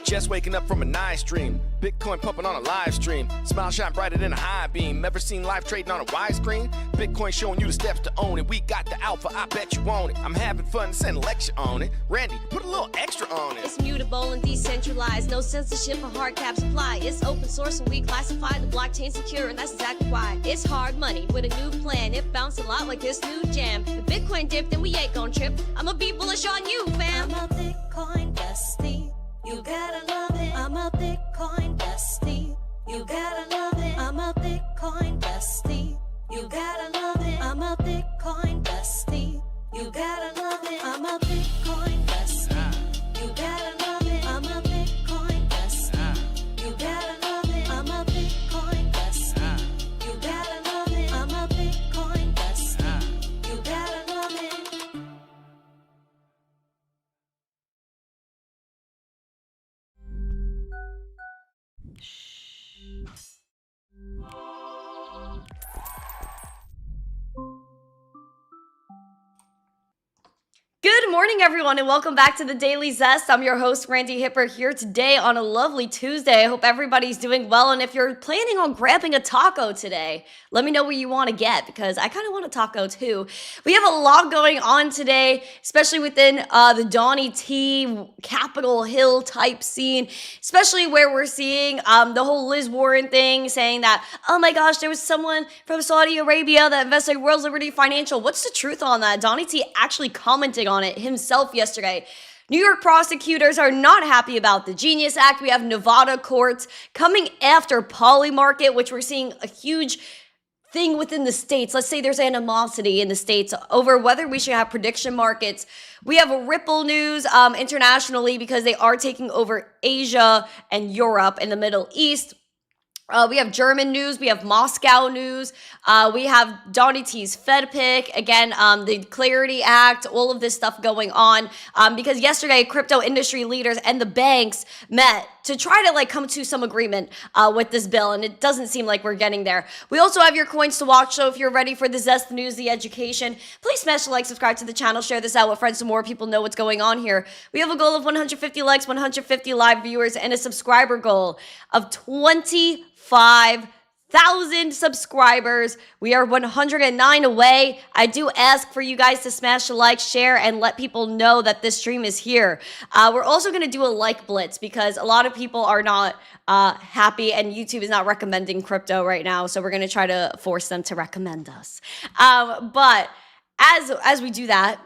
Just waking up from a nice dream. Bitcoin pumping on a live stream. Smile shine brighter than a high beam. Ever seen live trading on a widescreen? Bitcoin showing you the steps to own it. We got the alpha, I bet you want it. I'm having fun, send a lecture on it. Randy, put a little extra on it. It's mutable and decentralized. No censorship or hard cap supply. It's open source and we classify the blockchain secure, and that's exactly why. It's hard money with a new plan. It bounced a lot like this new jam. The Bitcoin dip, then we ain't gon' trip. I'ma be bullish on you, fam. I'm a Bitcoin bestie. You gotta love it. I'm a Bitcoin bestie. You gotta love it. I'm a Bitcoin bestie. You gotta love it. I'm a Bitcoin bestie. You gotta love it. I'm a Bitcoin bestie. You gotta love it. I'm a Bitcoin bestie. You gotta love it. I'm a Bitcoin bestie. You gotta love it. I'm a Bitcoin bestie. You gotta love it. Good morning, everyone, and welcome back to the Daily Zest. I'm your host, Randi Hipper, here today on a lovely Tuesday. I hope everybody's doing well, and if you're planning on grabbing a taco today, let me know what you want to get, because I kind of want a taco too. We have a lot going on today, especially within the Donnie T, Capitol Hill type scene, especially where we're seeing the whole Liz Warren thing, saying that, oh my gosh, there was someone from Saudi Arabia that invested in World Liberty Financial. What's the truth on that? Donnie T actually commented on it himself yesterday. New York prosecutors are not happy about the Genius Act. We have Nevada courts coming after Polymarket, which we're seeing a huge thing within the states. Let's say there's animosity in the states over whether we should have prediction markets. We have a Ripple news internationally, because they are taking over Asia and Europe and the Middle East. We have German news, we have Moscow news, we have Donnie T's Fed pick, again, the Clarity Act, all of this stuff going on, because yesterday crypto industry leaders and the banks met to try to come to some agreement with this bill, and it doesn't seem like we're getting there. We also have your coins to watch, so if you're ready for the Zest, the news, the education, please smash the like, subscribe to the channel, share this out with friends so more people know what's going on here. We have a goal of 150 likes, 150 live viewers, and a subscriber goal of 25,000 subscribers. We are 109 away. I do ask for you guys to smash the like, share, and let people know that this stream is here. We're also going to do a like blitz, because a lot of people are not happy, and YouTube is not recommending crypto right now, so we're going to try to force them to recommend us. But as we do that,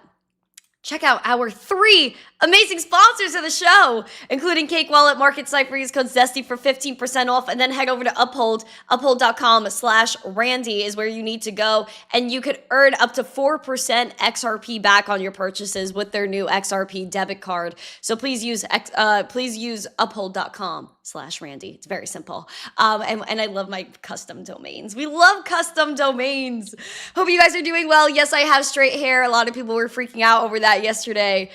check out our 3 amazing sponsors of the show, including Cake Wallet, Market Cipher. Use code ZESTY for 15% off, and then head over to Uphold. Uphold.com/Randy is where you need to go, and you could earn up to 4% XRP back on your purchases with their new XRP debit card. So please use Uphold.com/Randy. It's very simple. And I love my custom domains. We love custom domains. Hope you guys are doing well. Yes, I have straight hair. A lot of people were freaking out over that yesterday.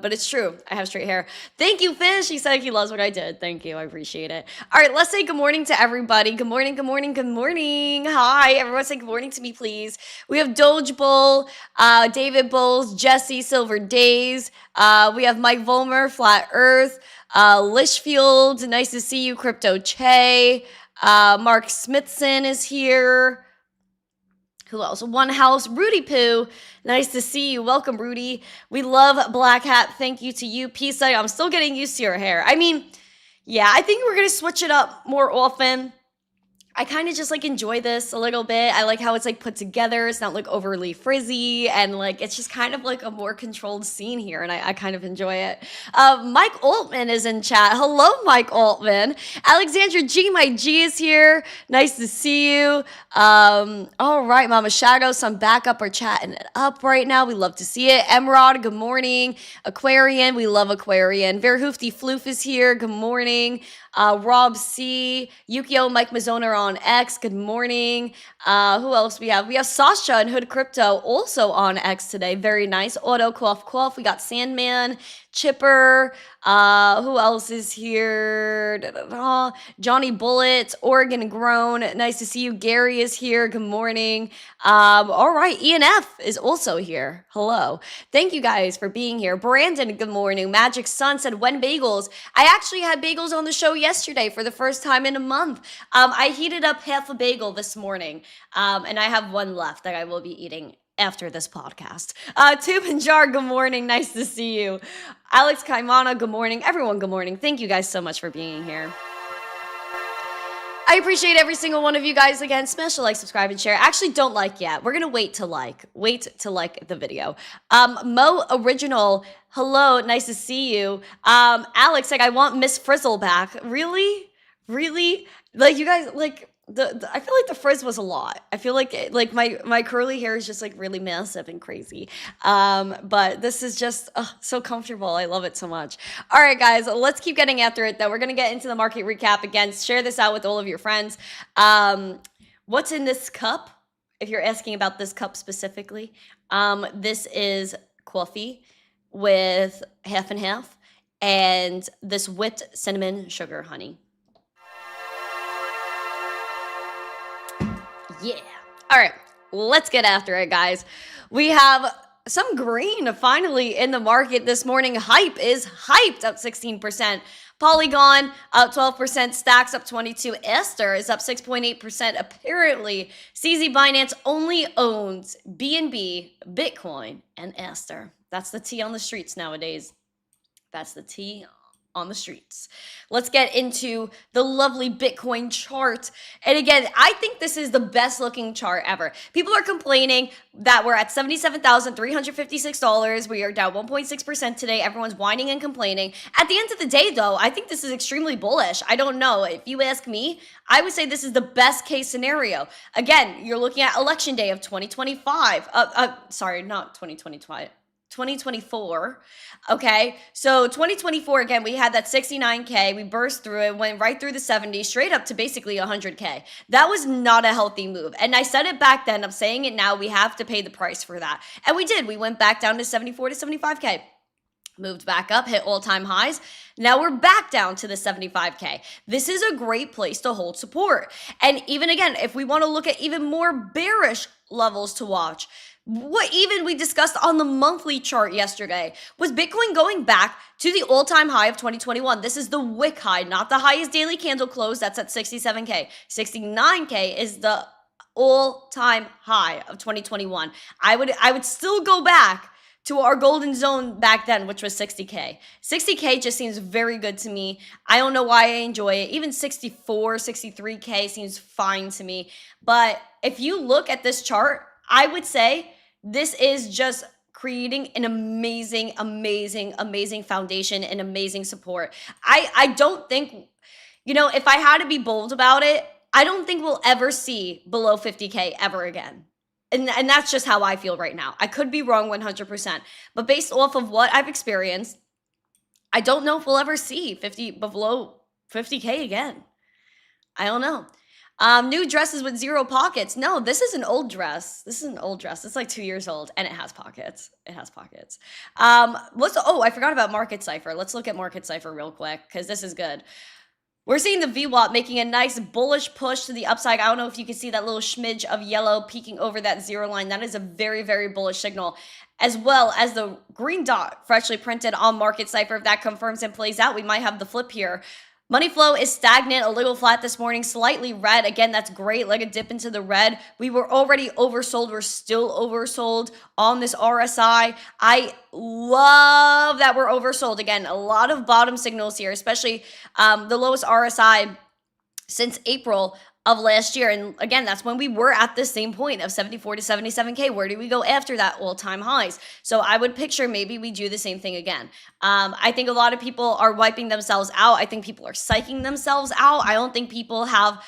But it's true. I have straight hair. Thank you, Fish. He said he loves what I did. Thank you. I appreciate it. All right, let's say good morning to everybody. Good morning, good morning, good morning. Hi. Everyone say good morning to me, please. We have Doge Bull, David Bulls, Jesse, Silver Days. We have Mike Volmer, Flat Earth, Lishfield. Nice to see you, Crypto Che. Mark Smithson is here. Who else? One House, Rudy Poo. Nice to see you. Welcome, Rudy. We love Black Hat. Thank you to you. Peace out. I'm still getting used to your hair. I mean, yeah, I think we're going to switch it up more often. I kind of just enjoy this a little bit. I like how it's put together. It's not overly frizzy, and it's just kind of a more controlled scene here, and I kind of enjoy it. Mike Altman is in chat. Hello, Mike Altman. Alexandra G, my G is here. Nice to see you. All right, Mama Shadow, some backup are chatting it up right now. We love to see it. Emerald, good morning. Aquarian, we love Aquarian. Verhoofty Floof is here. Good morning. Rob C, Yukio, Mike Mazzona are on X. Good morning. Who else we have? We have Sasha and Hood Crypto also on X today. Very nice. Auto Cough Cough. We got Sandman, Chipper, who else is here? Johnny Bullets, Oregon Grown, nice to see you. Gary is here, good morning. All right, ENF is also here, hello. Thank you guys for being here. Brandon, good morning. Magic Sun said, when bagels? I actually had bagels on the show yesterday for the first time in a month. I heated up half a bagel this morning, and I have one left that I will be eating after this podcast. Tube and Jar, good morning. Nice to see you. Alex Kaimana, good morning. Everyone, good morning. Thank you guys so much for being here. I appreciate every single one of you guys. Again, smash the like, subscribe, and share. Actually, don't like yet. We're going to wait to like. Wait to like the video. Mo Original, hello. Nice to see you. Alex, like, I want Miss Frizzle back. Really? Really? Like, you guys, like... I feel like the frizz was a lot. I feel like my curly hair is just like really massive and crazy. But this is just so comfortable. I love it so much. All right, guys, let's keep getting after it though. We're going to get into the market recap again. Share this out with all of your friends. What's in this cup? If you're asking about this cup specifically, this is coffee with half and half and this whipped cinnamon sugar honey. Yeah. All right, let's get after it, guys. We have some green finally in the market this morning. Hype is hyped, up 16%. Polygon up 12%. Stacks up 22%. Aster is up 6.8%. Apparently, CZ Binance only owns BNB, Bitcoin, and Aster. That's the T on the streets nowadays. That's the T on the streets. Let's get into the lovely Bitcoin chart. And again, I think this is the best looking chart ever. People are complaining that we're at $77,356. We are down 1.6% today. Everyone's whining and complaining. At the end of the day, though, I think this is extremely bullish. I don't know. If you ask me, I would say this is the best case scenario. Again, you're looking at election day of 2025. Sorry, not 2025. 2024. Okay, so 2024, again, we had that 69K. We burst through it, went right through the 70, straight up to basically 100K. That was not a healthy move. And I said it back then, I'm saying it now, we have to pay the price for that. And we did. We went back down to 74 to 75K. Moved back up, hit all-time highs. Now we're back down to the 75K. This is a great place to hold support. And even again, if we want to look at even more bearish levels to watch, what even we discussed on the monthly chart yesterday was Bitcoin going back to the all-time high of 2021. This is the wick high, not the highest daily candle close. That's at 67K. 69K is the all-time high of 2021. I would still go back to our golden zone back then, which was 60K. 60K just seems very good to me. I don't know why I enjoy it. Even 64, 63K seems fine to me. But if you look at this chart, I would say this is just creating an amazing, amazing, amazing foundation and amazing support. I don't think, you know, if I had to be bold about it, I don't think we'll ever see below 50K ever again. And that's just how I feel right now. I could be wrong 100%. But based off of what I've experienced, I don't know if we'll ever see below 50K again. I don't know. New dresses with zero pockets. No, this is an old dress. This is an old dress. It's like 2 years old, and it has pockets. It has pockets. I forgot about Market Cipher. Let's look at Market Cipher real quick, because this is good. We're seeing the VWAP making a nice bullish push to the upside. I don't know if you can see that little smidge of yellow peeking over that zero line. That is a very, very bullish signal, as well as the green dot freshly printed on Market Cipher. If that confirms and plays out, we might have the flip here. Money flow is stagnant, a little flat this morning, slightly red. Again, that's great, like a dip into the red. We were already oversold. We're still oversold on this RSI. I love that we're oversold. Again, a lot of bottom signals here, especially the lowest RSI since April of last year. And again, that's when we were at the same point of 74 to 77K. Where do we go after that all-time highs? So I would picture maybe we do the same thing again. I think a lot of people are wiping themselves out. I think people are psyching themselves out. I don't think people have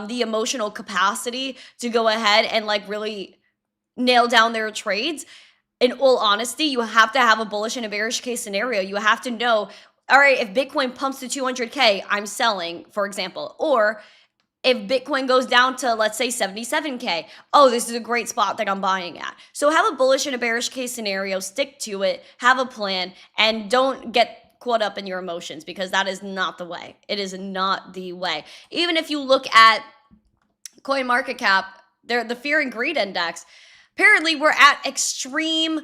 the emotional capacity to go ahead and like really nail down their trades. In all honesty, you have to have a bullish and a bearish case scenario. You have to know, all right, if Bitcoin pumps to 200K, I'm selling, for example, or if Bitcoin goes down to, let's say, 77K, oh, this is a great spot that I'm buying at. So have a bullish and a bearish case scenario, stick to it, have a plan, and don't get caught up in your emotions, because that is not the way. It is not the way. Even if you look at CoinMarketCap, the fear and greed index, apparently we're at extreme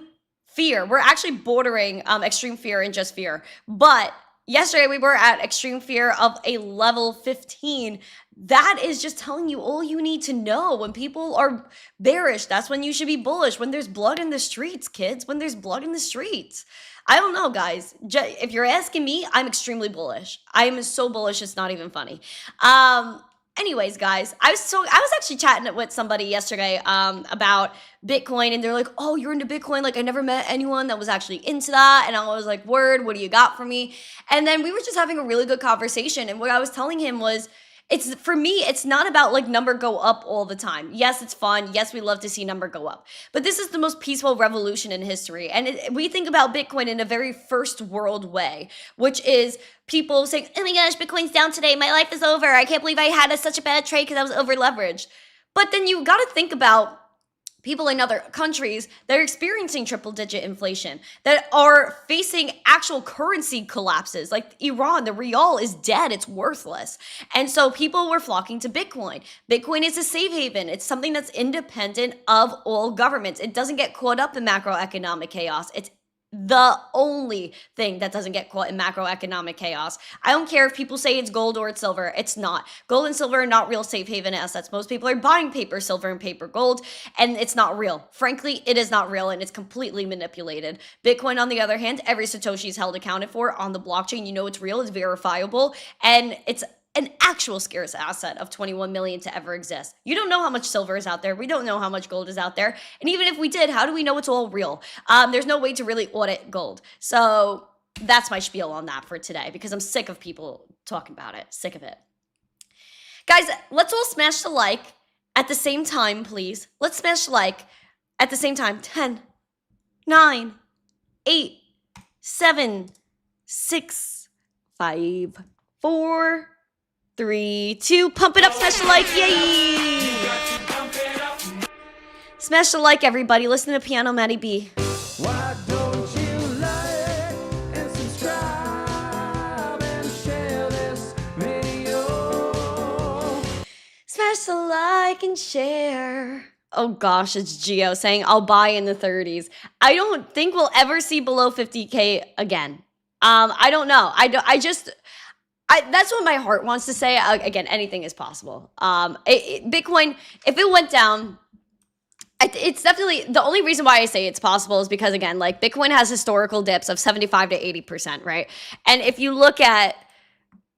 fear. We're actually bordering extreme fear and just fear. But yesterday we were at extreme fear of a level 15. That is just telling you all you need to know. When people are bearish, that's when you should be bullish. When there's blood in the streets, kids, when there's blood in the streets. I don't know, guys. If you're asking me, I'm extremely bullish. I am so bullish, it's not even funny. Anyways, guys, I was actually chatting with somebody yesterday about Bitcoin, and they're like, oh, you're into Bitcoin? Like, I never met anyone that was actually into that. And I was like, word, what do you got for me? And then we were just having a really good conversation. And what I was telling him was, for me, it's not about like number go up all the time. Yes, it's fun. Yes, we love to see number go up. But this is the most peaceful revolution in history. And we think about Bitcoin in a very first world way, which is people saying, oh my gosh, Bitcoin's down today. My life is over. I can't believe I had such a bad trade because I was over leveraged. But then you got to think about people in other countries that are experiencing triple-digit inflation, that are facing actual currency collapses. Like Iran, the rial is dead. It's worthless. And so people were flocking to Bitcoin. Bitcoin is a safe haven. It's something that's independent of all governments. It doesn't get caught up in macroeconomic chaos. It's the only thing that doesn't get caught in macroeconomic chaos. I don't care if people say it's gold or it's silver. It's not. Gold and silver are not real safe haven assets. Most people are buying paper silver and paper gold, and it's not real. Frankly, it is not real, and it's completely manipulated. Bitcoin, on the other hand, every Satoshi is held accounted for on the blockchain. You know it's real, it's verifiable, and it's an actual scarce asset of 21 million to ever exist. You don't know how much silver is out there. We don't know how much gold is out there. And even if we did, how do we know it's all real? There's no way to really audit gold. So that's my spiel on that for today, because I'm sick of people talking about it. Sick of it. Guys, let's all smash the like at the same time, please. Let's smash the like at the same time. 10, 9, 8, 7, 6, 5, 4, 3, 2, pump it up, smash the like, yay! Smash the like, everybody. Listen to Piano Matty B. Why don't you like and subscribe and share this video? Smash the like and share. Oh gosh, it's Gio saying I'll buy in the 30s. I don't think we'll ever see below 50K again. I don't know. That's what my heart wants to say. Again, anything is possible. Bitcoin, if it went down, it's definitely, the only reason why I say it's possible is because, again, like Bitcoin has historical dips of 75 to 80%, right? And if you look at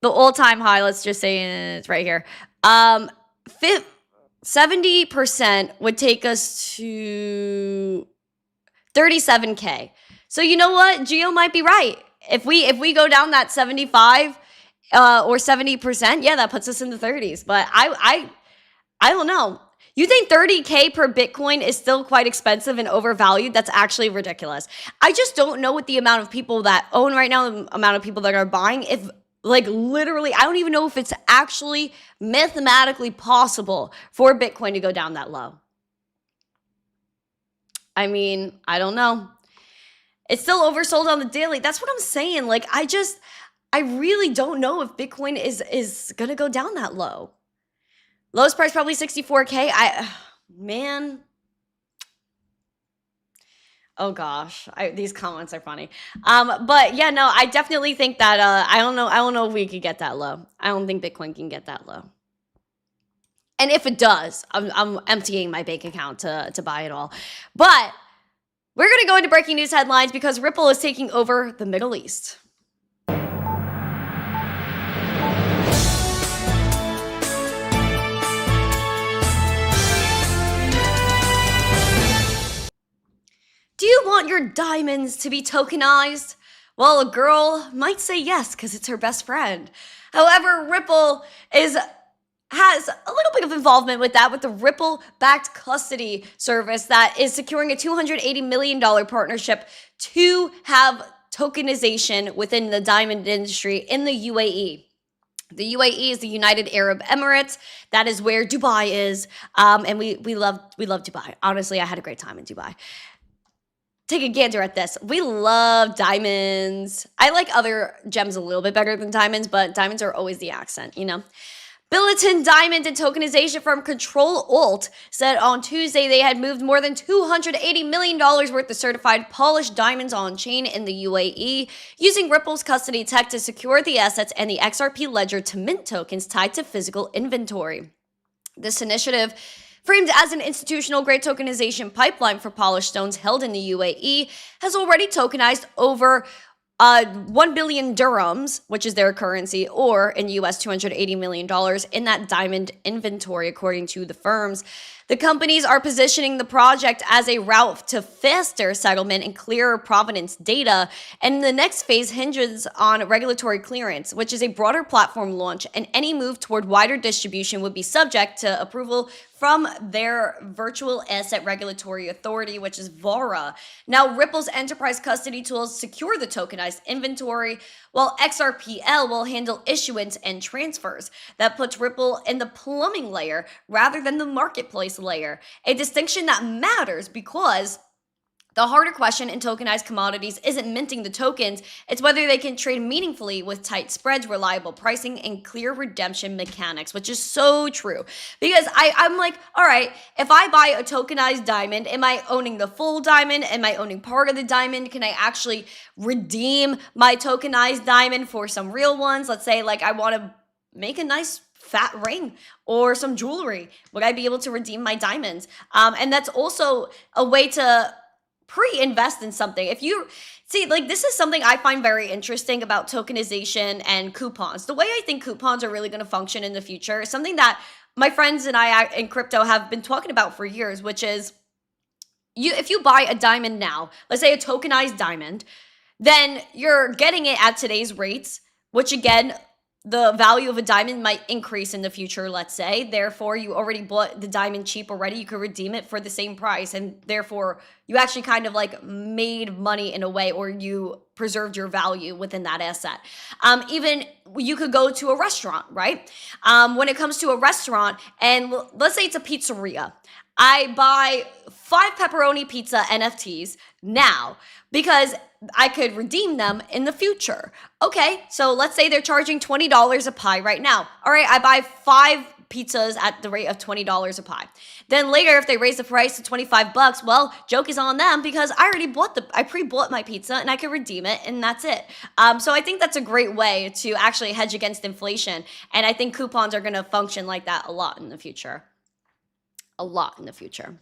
the all-time high, let's just say it's right here, 70% would take us to 37K. So you know what? Gio might be right. If we go down that 75 or 70%, yeah, that puts us in the 30s. But I don't know. You think 30K per Bitcoin is still quite expensive and overvalued? That's actually ridiculous. I just don't know what the amount of people that own right now, the amount of people that are buying, if like literally, I don't even know if it's actually mathematically possible for Bitcoin to go down that low. I mean, I don't know. It's still oversold on the daily. That's what I'm saying. Like, I really don't know if Bitcoin is going to go down that low. Lowest price probably 64K. Man. Oh gosh, these comments are funny. But yeah, no, I definitely think that I don't know if we could get that low. I don't think Bitcoin can get that low. And if it does, I'm emptying my bank account to buy it all. But we're gonna go into breaking news headlines because Ripple is taking over the Middle East. Do you want your diamonds to be tokenized? Well, a girl might say yes because it's her best friend. However, Ripple has a little bit of involvement with that, with the Ripple-backed custody service that is securing a $280 million partnership to have tokenization within the diamond industry in the UAE. The UAE is the United Arab Emirates. That is where Dubai is. And we love Dubai. Honestly, I had a great time in Dubai. Take a gander at this. We love diamonds. I like other gems a little bit better than diamonds, but diamonds are always the accent, you know? Billiton Diamond and tokenization firm Control Alt said on Tuesday they had moved more than $280 million worth of certified polished diamonds on chain in the UAE, using Ripple's custody tech to secure the assets and the XRP ledger to mint tokens tied to physical inventory. This initiative, framed as an institutional-grade tokenization pipeline for polished stones held in the UAE, has already tokenized over 1 billion dirhams, which is their currency, or in US $280 million in that diamond inventory, according to the firms. The companies are positioning the project as a route to faster settlement and clearer provenance data, and the next phase hinges on regulatory clearance, which is a broader platform launch, and any move toward wider distribution would be subject to approval from their virtual asset regulatory authority, which is VARA. Now, Ripple's enterprise custody tools secure the tokenized inventory, while XRPL will handle issuance and transfers. That puts Ripple in the plumbing layer rather than the marketplace layer, a distinction that matters because the harder question in tokenized commodities isn't minting the tokens, it's whether they can trade meaningfully with tight spreads, reliable pricing, and clear redemption mechanics, which is so true. Because I'm like, all right, if I buy a tokenized diamond, am I owning the full diamond? Am I owning part of the diamond? Can I actually redeem my tokenized diamond for some real ones? Let's say like I want to make a nice fat ring or some jewelry. Would I be able to redeem my diamonds? And that's also a way to pre-invest in something. If you see, like, this is something I find very interesting about tokenization and coupons. The way I think coupons are really going to function in the future is something that my friends and I in crypto have been talking about for years, which is if you buy a diamond now, let's say a tokenized diamond, then you're getting it at today's rates, which again, the value of a diamond might increase in the future, let's say. Therefore, you already bought the diamond cheap already. You could redeem it for the same price. And therefore, you actually kind of like made money in a way, or you preserved your value within that asset. Even you could go to a restaurant, right? When it comes to a restaurant, and let's say it's a pizzeria. I buy 5 pepperoni pizza NFTs now because I could redeem them in the future. Okay, so let's say they're charging $20 a pie right now. All right, I buy 5 pizzas at the rate of $20 a pie. Then later, if they raise the price to $25, well, joke is on them because I pre-bought my pizza and I could redeem it, and that's it. So I think that's a great way to actually hedge against inflation, and I think coupons are going to function like that a lot in the future. A lot in the future.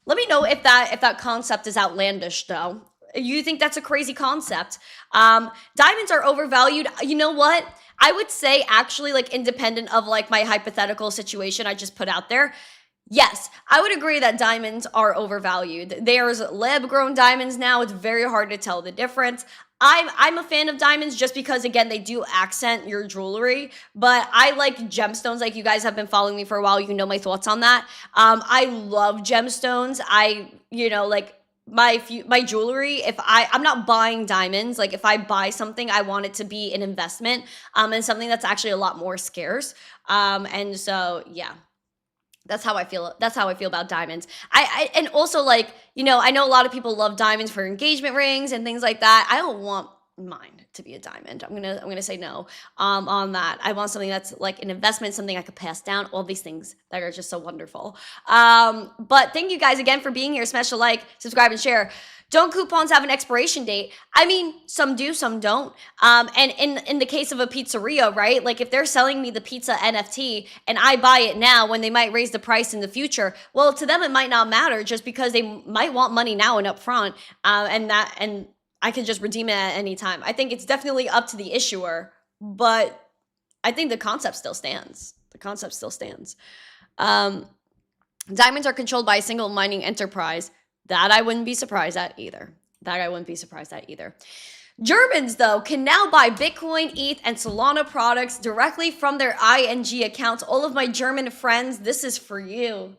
Let me know if that concept is outlandish, though. You think that's a crazy concept? Diamonds are overvalued. You know what? I would say actually, like, independent of like my hypothetical situation I just put out there, yes, I would agree that diamonds are overvalued. There's lab-grown diamonds now. It's very hard to tell the difference. I'm a fan of diamonds just because, again, they do accent your jewelry, but I like gemstones. Like, you guys have been following me for a while. You know my thoughts on that. I love gemstones. Like my jewelry, I'm not buying diamonds. Like, if I buy something, I want it to be an investment, and something that's actually a lot more scarce. And so, yeah. That's how I feel. That's how I feel about diamonds. And also, like, you know, I know a lot of people love diamonds for engagement rings and things like that. I don't want mine to be a diamond. I'm gonna say no on that. I want something that's like an investment, something I could pass down. All these things that are just so wonderful. But thank you guys again for being here. Smash a like, subscribe, and share. Don't coupons have an expiration date? I mean, some do, some don't. And in the case of a pizzeria, right? Like, if they're selling me the pizza NFT and I buy it now when they might raise the price in the future, well, to them it might not matter just because they might want money now and up front. And I can just redeem it at any time. I think it's definitely up to the issuer, but I think the concept still stands. The concept still stands. Diamonds are controlled by a single mining enterprise. That I wouldn't be surprised at either. Germans, though, can now buy Bitcoin, ETH, and Solana products directly from their ING accounts. All of my German friends, this is for you.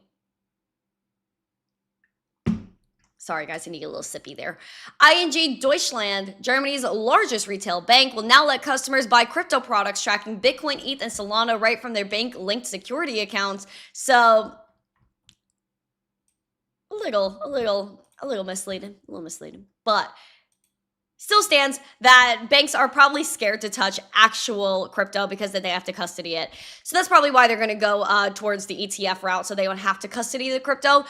Sorry, guys, I need a little sippy there. ING Deutschland, Germany's largest retail bank, will now let customers buy crypto products tracking Bitcoin, ETH, and Solana right from their bank-linked security accounts. So, a little misleading, but still stands that banks are probably scared to touch actual crypto because then they have to custody it. So that's probably why they're going to go towards the ETF route, so they don't have to custody the crypto.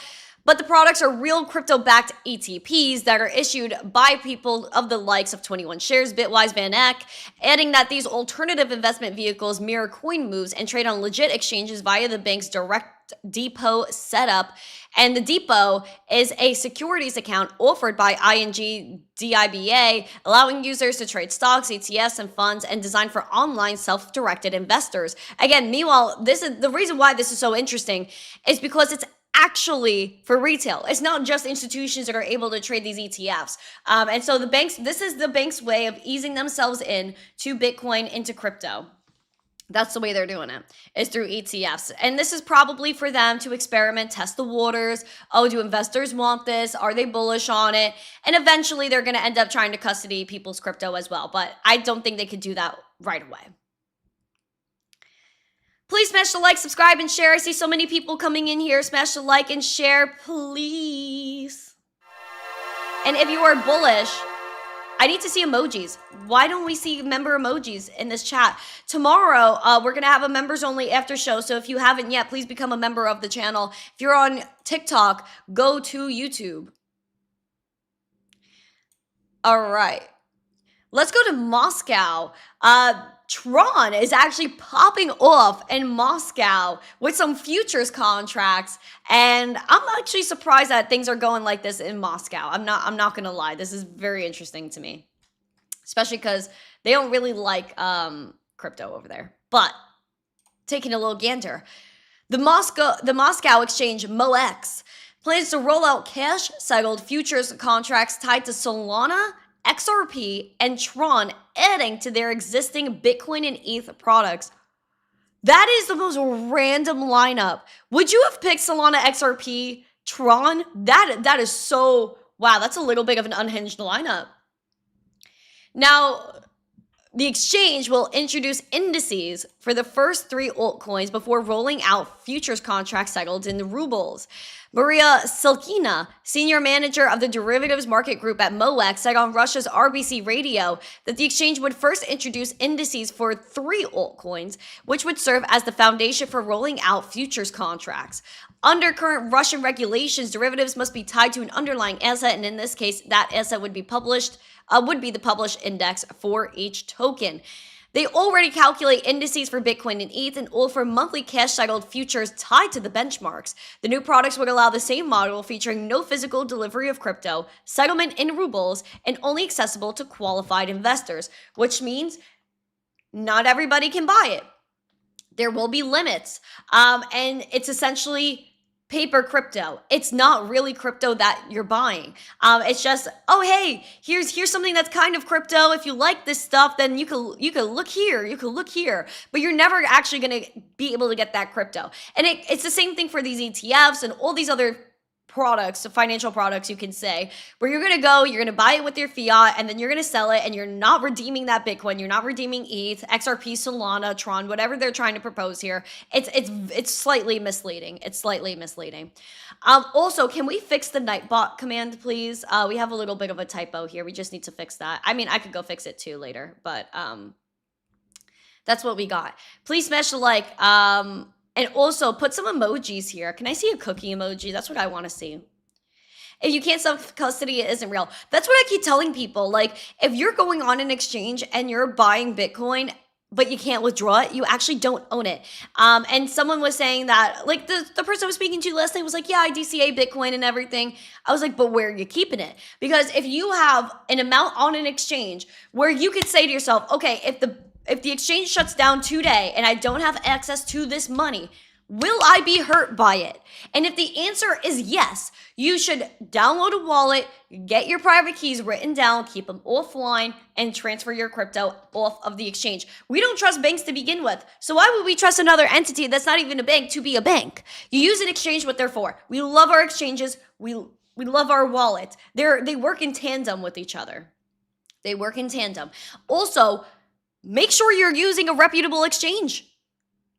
But the products are real crypto-backed ETPs that are issued by people of the likes of 21 Shares, Bitwise, Van Eck, adding that these alternative investment vehicles mirror coin moves and trade on legit exchanges via the bank's direct depot setup. And the depot is a securities account offered by ING DIBA, allowing users to trade stocks, ETFs, and funds, and designed for online self-directed investors. Again, meanwhile, this is the reason why this is so interesting is because it's actually for retail. It's not just institutions that are able to trade these ETFs. And so the banks, this is the bank's way of easing themselves in to Bitcoin, into crypto. That's the way they're doing it, is through ETFs. And this is probably for them to experiment, test the waters. Oh, do investors want this? Are they bullish on it? And eventually they're going to end up trying to custody people's crypto as well. But I don't think they could do that right away. Please smash the like, subscribe, and share. I see so many people coming in here. Smash the like and share, please. And if you are bullish, I need to see emojis. Why don't we see member emojis in this chat? Tomorrow, we're going to have a members only after show. So if you haven't yet, please become a member of the channel. If you're on TikTok, go to YouTube. All right. Let's go to Moscow. Tron is actually popping off in Moscow with some futures contracts, and I'm actually surprised that things are going like this in Moscow. I'm not gonna lie. This is very interesting to me, especially because they don't really like crypto over there. But taking a little gander, the Moscow exchange MOEX plans to roll out cash-settled futures contracts tied to Solana, XRP, and Tron, adding to their existing Bitcoin and ETH products. That is the most random lineup. Would you have picked Solana, XRP, Tron? That is so, wow, that's a little bit of an unhinged lineup. Now, the exchange will introduce indices for the first 3 altcoins before rolling out futures contracts settled in rubles. Maria Silkina, senior manager of the derivatives market group at MOEX, said on Russia's RBC radio that the exchange would first introduce indices for 3 altcoins, which would serve as the foundation for rolling out futures contracts. Under current Russian regulations, derivatives must be tied to an underlying asset, and in this case, that asset would be the published index for each token. They already calculate indices for Bitcoin and ETH and offer monthly cash-settled futures tied to the benchmarks. The new products would allow the same model, featuring no physical delivery of crypto, settlement in rubles, and only accessible to qualified investors, which means not everybody can buy it. There will be limits, and it's essentially paper crypto. It's not really crypto that you're buying. It's just, oh hey, here's something that's kind of crypto. If you like this stuff, then you can look here. You can look here, but you're never actually going to be able to get that crypto. And it's the same thing for these ETFs and all these other products, financial products, you can say, where you're going to buy it with your fiat, and then you're going to sell it, and you're not redeeming that Bitcoin, you're not redeeming ETH, XRP, Solana, Tron, whatever they're trying to propose here. It's slightly misleading. It's slightly misleading. Also, can we fix the Nightbot command, please? We have a little bit of a typo here. We just need to fix that. I mean, I could go fix it too later, but that's what we got. Please smash the like. And also, put some emojis here. Can I see a cookie emoji? That's what I want to see. If you can't self-custody, it isn't real. That's what I keep telling people. Like, if you're going on an exchange and you're buying Bitcoin, but you can't withdraw it, you actually don't own it. And someone was saying that, like, the person I was speaking to last night was like, yeah, I DCA Bitcoin and everything. I was like, but where are you keeping it? Because if you have an amount on an exchange where you could say to yourself, okay, if the exchange shuts down today and I don't have access to this money, will I be hurt by it? And if the answer is yes, you should download a wallet, get your private keys written down, keep them offline, and transfer your crypto off of the exchange. We don't trust banks to begin with. So why would we trust another entity that's not even a bank to be a bank? You use an exchange what they're for. We love our exchanges. We We love our wallet. They work in tandem with each other. They work in tandem. Also, make sure you're using a reputable exchange.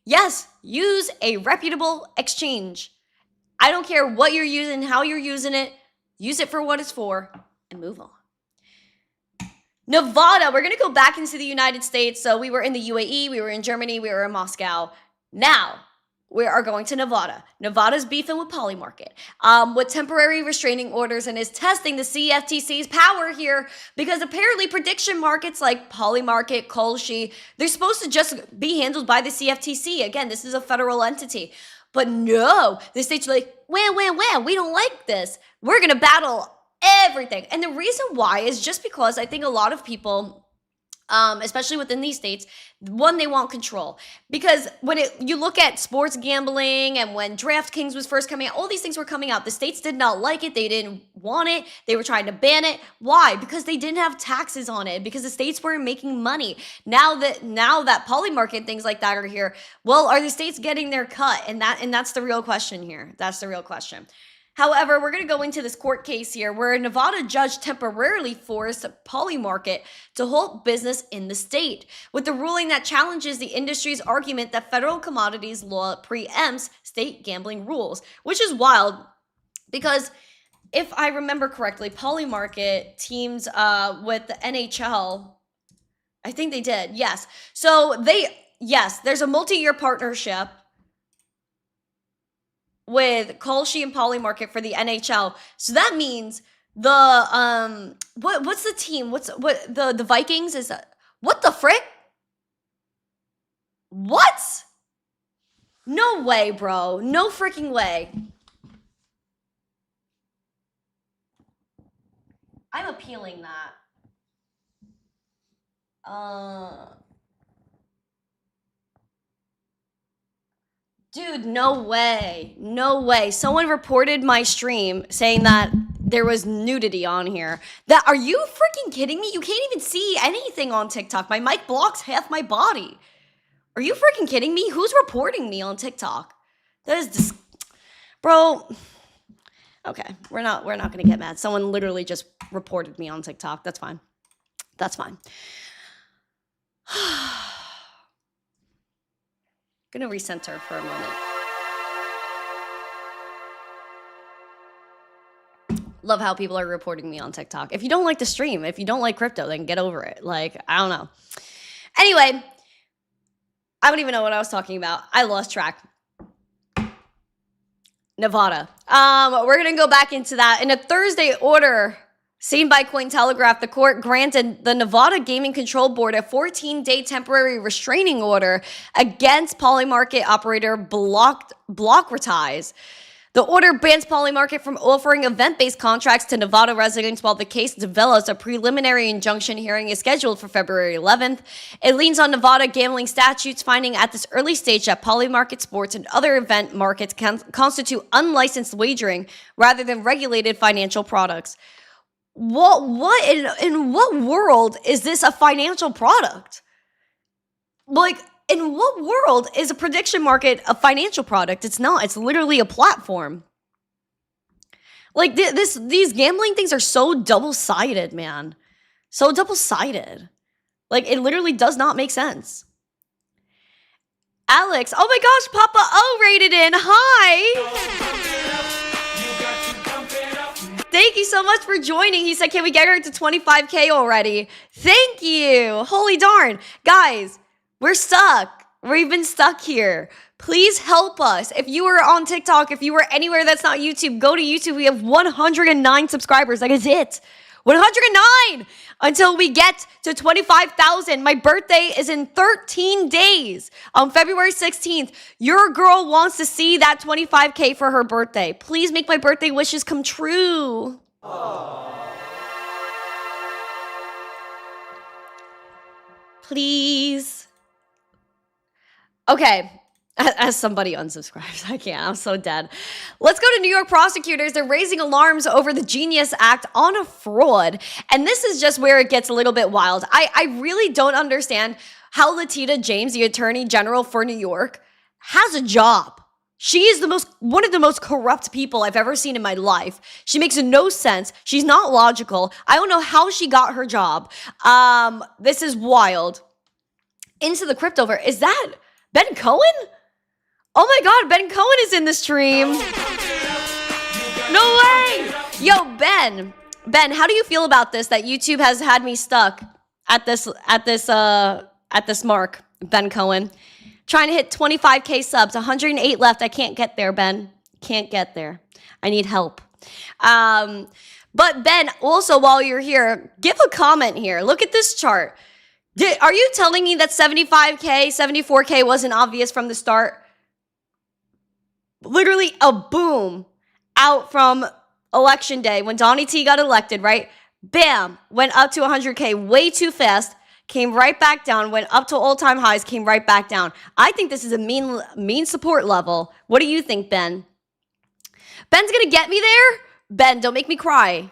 Yes, use a reputable exchange. I don't care what you're using, how you're using it. Use it for what it's for and move on. Nevada, we're going to go back into the United States. So we were in the UAE, we were in Germany, we were in Moscow. Now, we are going to Nevada. Nevada's beefing with Polymarket with temporary restraining orders and is testing the CFTC's power here because apparently prediction markets like Polymarket, Kolshi, they're supposed to just be handled by the CFTC. Again, this is a federal entity. But no, the states are like, we don't like this. We're going to battle everything. And the reason why is just because I think a lot of people, especially within these states, one, they want control. Because when you look at sports gambling and when DraftKings was first coming out, all these things were coming out. The states did not like it. They didn't want it. They were trying to ban it. Why? Because they didn't have taxes on it. Because the states weren't making money. Now that Polymarket things like that are here, well, are the states getting their cut? And that's the real question here. That's the real question. However, we're going to go into this court case here where a Nevada judge temporarily forced Polymarket to halt business in the state with the ruling that challenges the industry's argument that federal commodities law preempts state gambling rules, which is wild because if I remember correctly, Polymarket teams with the NHL. I think they did. Yes. So there's a multi-year partnership with Kolshi and Polymarket for the NHL. So that means the what's the team? What the Vikings is that? What the frick? What? No way, bro. No freaking way. I'm appealing that. Dude, no way. No way. Someone reported my stream saying that there was nudity on here. Are you freaking kidding me? You can't even see anything on TikTok. My mic blocks half my body. Are you freaking kidding me? Who's reporting me on TikTok? That is bro. Okay, we're not going to get mad. Someone literally just reported me on TikTok. That's fine. That's fine. Gonna recenter for a moment. Love how people are reporting me on TikTok. If you don't like the stream, if you don't like crypto, then get over it. Like, I don't know. Anyway, I don't even know what I was talking about. I lost track. Nevada. We're gonna go back into that. In a Thursday order seen by Cointelegraph, the court granted the Nevada Gaming Control Board a 14-day temporary restraining order against Polymarket operator Blockratize. The order bans Polymarket from offering event-based contracts to Nevada residents while the case develops. A preliminary injunction hearing is scheduled for February 11th. It leans on Nevada gambling statutes, finding at this early stage that Polymarket sports and other event markets constitute unlicensed wagering rather than regulated financial products. What in what world is this a financial product? Like, in what world is a prediction market a financial product? It's not. It's literally a platform. Like, these gambling things are so double-sided, man. So double-sided. Like, it literally does not make sense. Alex, oh my gosh, Papa O rated in. Hi. Thank you so much for joining. He said, can we get her to 25K already? Thank you. Holy darn. Guys, we're stuck. We've been stuck here. Please help us. If you are on TikTok, if you are anywhere that's not YouTube, go to YouTube. We have 109 subscribers. That is it. 109 until we get to 25,000. My birthday is in 13 days on February 16th. Your girl wants to see that 25K for her birthday. Please make my birthday wishes come true. Aww. Please. Okay. As somebody unsubscribes, I can't. I'm so dead. Let's go to New York prosecutors. They're raising alarms over the Genius Act on a fraud. And this is just where it gets a little bit wild. I really don't understand how Letitia James, the Attorney General for New York, has a job. She is one of the most corrupt people I've ever seen in my life. She makes no sense. She's not logical. I don't know how she got her job. This is wild. Into the cryptoverse. Is that Ben Cohen? Oh my God, Ben Cohen is in the stream. No way. Yo, Ben, how do you feel about this? That YouTube has had me stuck at this mark, Ben Cohen. Trying to hit 25K subs, 108 left. I can't get there, Ben. Can't get there. I need help. But Ben, also while you're here, give a comment here. Look at this chart. Are you telling me that 75K, 74K wasn't obvious from the start? Literally a boom out from election day when Donnie T got elected, right? Bam, went up to 100K way too fast. Came right back down, went up to all-time highs, came right back down. I think this is a mean support level. What do you think, Ben? Ben's gonna get me there? Ben, don't make me cry.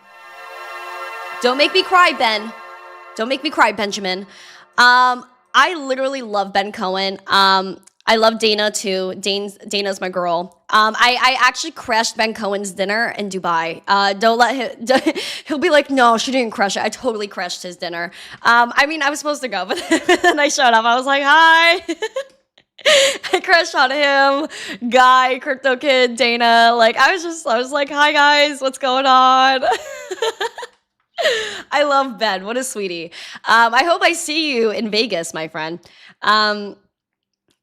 Don't make me cry, Ben. Don't make me cry, Benjamin. I literally love Ben Cohen. I love Dana too. Dana's my girl. I actually crashed Ben Cohen's dinner in Dubai. Don't let him, he'll be like, no, she didn't crash it. I totally crashed his dinner. I mean, I was supposed to go, but then I showed up. I was like, hi. I crashed on him, Guy, Crypto Kid, Dana. Like, I was like, hi guys, what's going on? I love Ben. What a sweetie. I hope I see you in Vegas, my friend.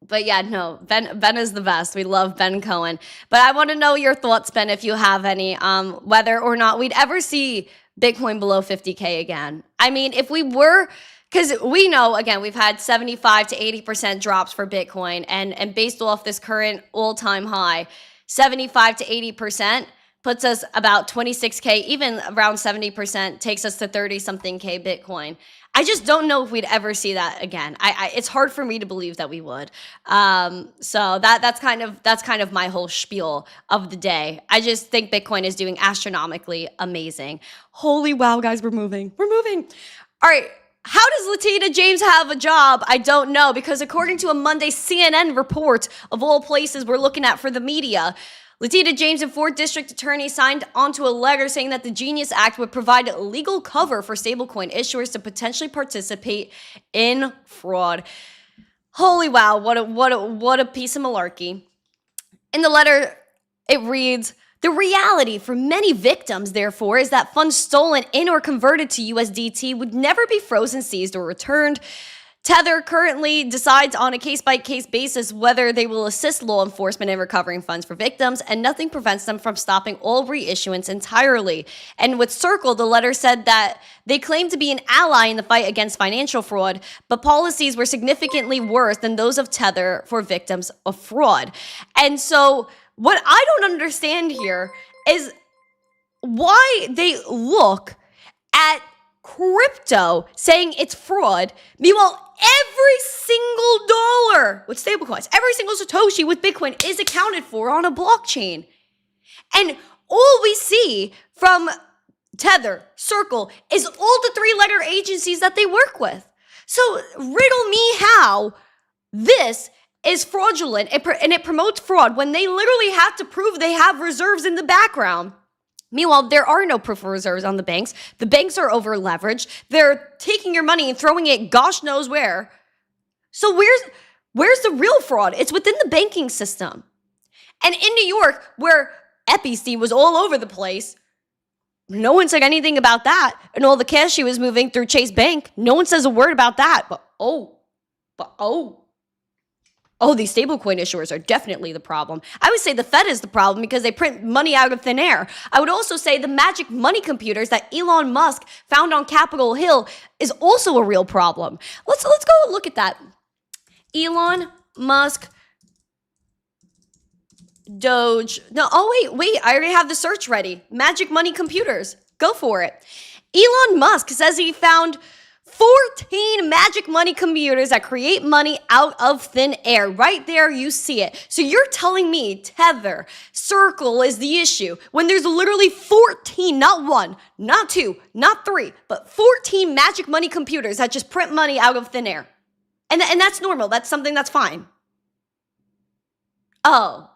But yeah, no, Ben is the best. We love Ben Cohen. But I want to know your thoughts, Ben, if you have any, whether or not we'd ever see Bitcoin below 50K again. I mean, if we were, because we know, again, we've had 75 to 80% drops for Bitcoin. And based off this current all-time high, 75 to 80% puts us about 26K, even around 70% takes us to 30-something K Bitcoin. I just don't know if we'd ever see that again. It's hard for me to believe that we would. So that's kind of my whole spiel of the day. I just think Bitcoin is doing astronomically amazing. Holy wow, guys, we're moving. We're moving. All right. How does Latina James have a job? I don't know, because according to a Monday CNN report, of all places we're looking at for the media, Latina James and 4th District Attorney signed onto a letter saying that the Genius Act would provide legal cover for stablecoin issuers to potentially participate in fraud. Holy wow, what a piece of malarkey. In the letter, it reads, the reality for many victims, therefore, is that funds stolen in or converted to USDT would never be frozen, seized, or returned. Tether currently decides on a case-by-case basis whether they will assist law enforcement in recovering funds for victims, and nothing prevents them from stopping all reissuance entirely. And with Circle, the letter said that they claim to be an ally in the fight against financial fraud, but policies were significantly worse than those of Tether for victims of fraud. And so what I don't understand here is why they look at crypto saying it's fraud. Meanwhile, every single dollar with stablecoins, every single Satoshi with Bitcoin is accounted for on a blockchain. And all we see from Tether, Circle, is all the 3-letter agencies that they work with. So riddle me how this is fraudulent and it promotes fraud when they literally have to prove they have reserves in the background. Meanwhile, there are no proof of reserves on the banks. The banks are over leveraged. They're taking your money and throwing it gosh knows where. So where's the real fraud? It's within the banking system. And in New York, where Epstein was all over the place, no one said anything about that. And all the cash she was moving through Chase Bank, no one says a word about that. But these stablecoin issuers are definitely the problem. I would say the Fed is the problem because they print money out of thin air. I would also say the magic money computers that Elon Musk found on Capitol Hill is also a real problem. Let's go look at that. Elon Musk, Doge. No, wait, I already have the search ready. Magic money computers. Go for it. Elon Musk says he found 14 magic money computers that create money out of thin air. Right there, you see it. So you're telling me Tether, Circle is the issue when there's literally 14, not 1, not 2, not 3, but 14 magic money computers that just print money out of thin air. And that's normal. That's something that's fine. Oh,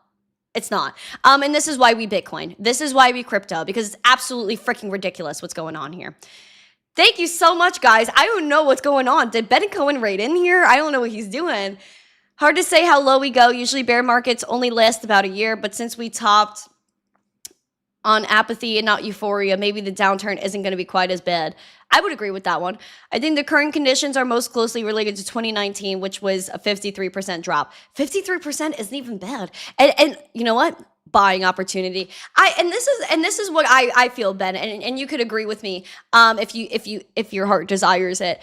It's not. And this is why we Bitcoin. This is why we crypto, because it's absolutely freaking ridiculous what's going on here. Thank you so much, guys. I don't know what's going on. Did Ben Cohen raid in here? I don't know what he's doing. Hard to say how low we go. Usually bear markets only last about a year, but since we topped on apathy and not euphoria, maybe the downturn isn't going to be quite as bad. I would agree with that one. I think the current conditions are most closely related to 2019, which was a 53% drop. 53% isn't even bad. And you know what? Buying opportunity. And this is what I feel, Ben, and you could agree with me if your heart desires it.